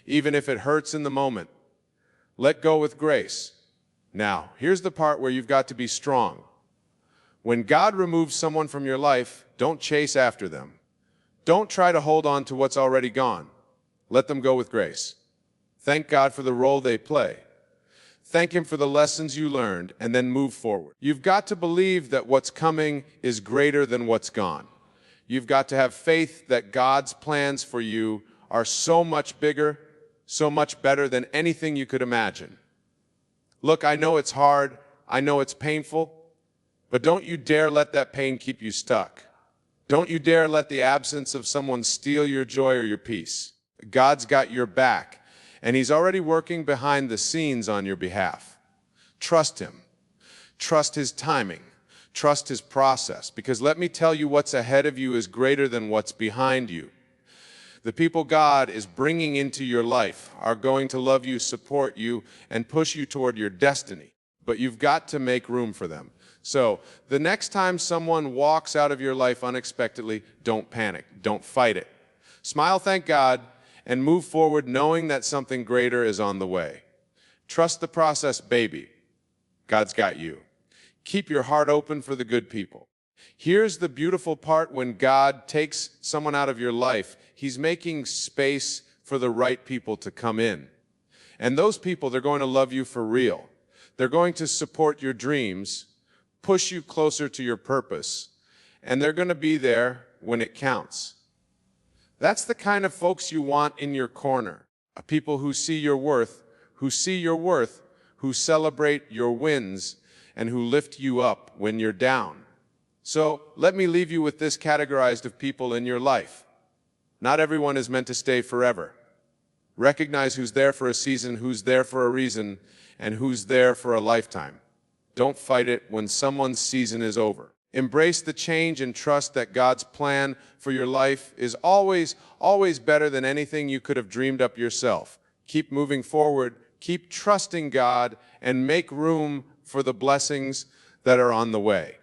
even if it hurts in the moment. Let go with grace. Now, here's the part where you've got to be strong. When God removes someone from your life, don't chase after them. Don't try to hold on to what's already gone. Let them go with grace. Thank God for the role they play. Thank Him for the lessons you learned, and then move forward. You've got to believe that what's coming is greater than what's gone. You've got to have faith that God's plans for you are so much bigger, so much better than anything you could imagine. Look, I know it's hard, I know it's painful, but don't you dare let that pain keep you stuck. Don't you dare let the absence of someone steal your joy or your peace. God's got your back. And He's already working behind the scenes on your behalf. Trust Him. Trust His timing. Trust His process. Because let me tell you, what's ahead of you is greater than what's behind you. The people God is bringing into your life are going to love you, support you, and push you toward your destiny. But you've got to make room for them. So, the next time someone walks out of your life unexpectedly, don't panic. Don't fight it. Smile, thank God, and move forward knowing that something greater is on the way. Trust the process, baby. God's got you. Keep your heart open for the good people. Here's the beautiful part: when God takes someone out of your life, He's making space for the right people to come in. And those people, they're going to love you for real. They're going to support your dreams, push you closer to your purpose, and they're going to be there when it counts. That's the kind of folks you want in your corner. People who see your worth, who celebrate your wins, and who lift you up when you're down. So let me leave you with this categorized of people in your life. Not everyone is meant to stay forever. Recognize who's there for a season, who's there for a reason, and who's there for a lifetime. Don't fight it when someone's season is over. Embrace the change and trust that God's plan for your life is always, always better than anything you could have dreamed up yourself. Keep moving forward, keep trusting God, and make room for the blessings that are on the way.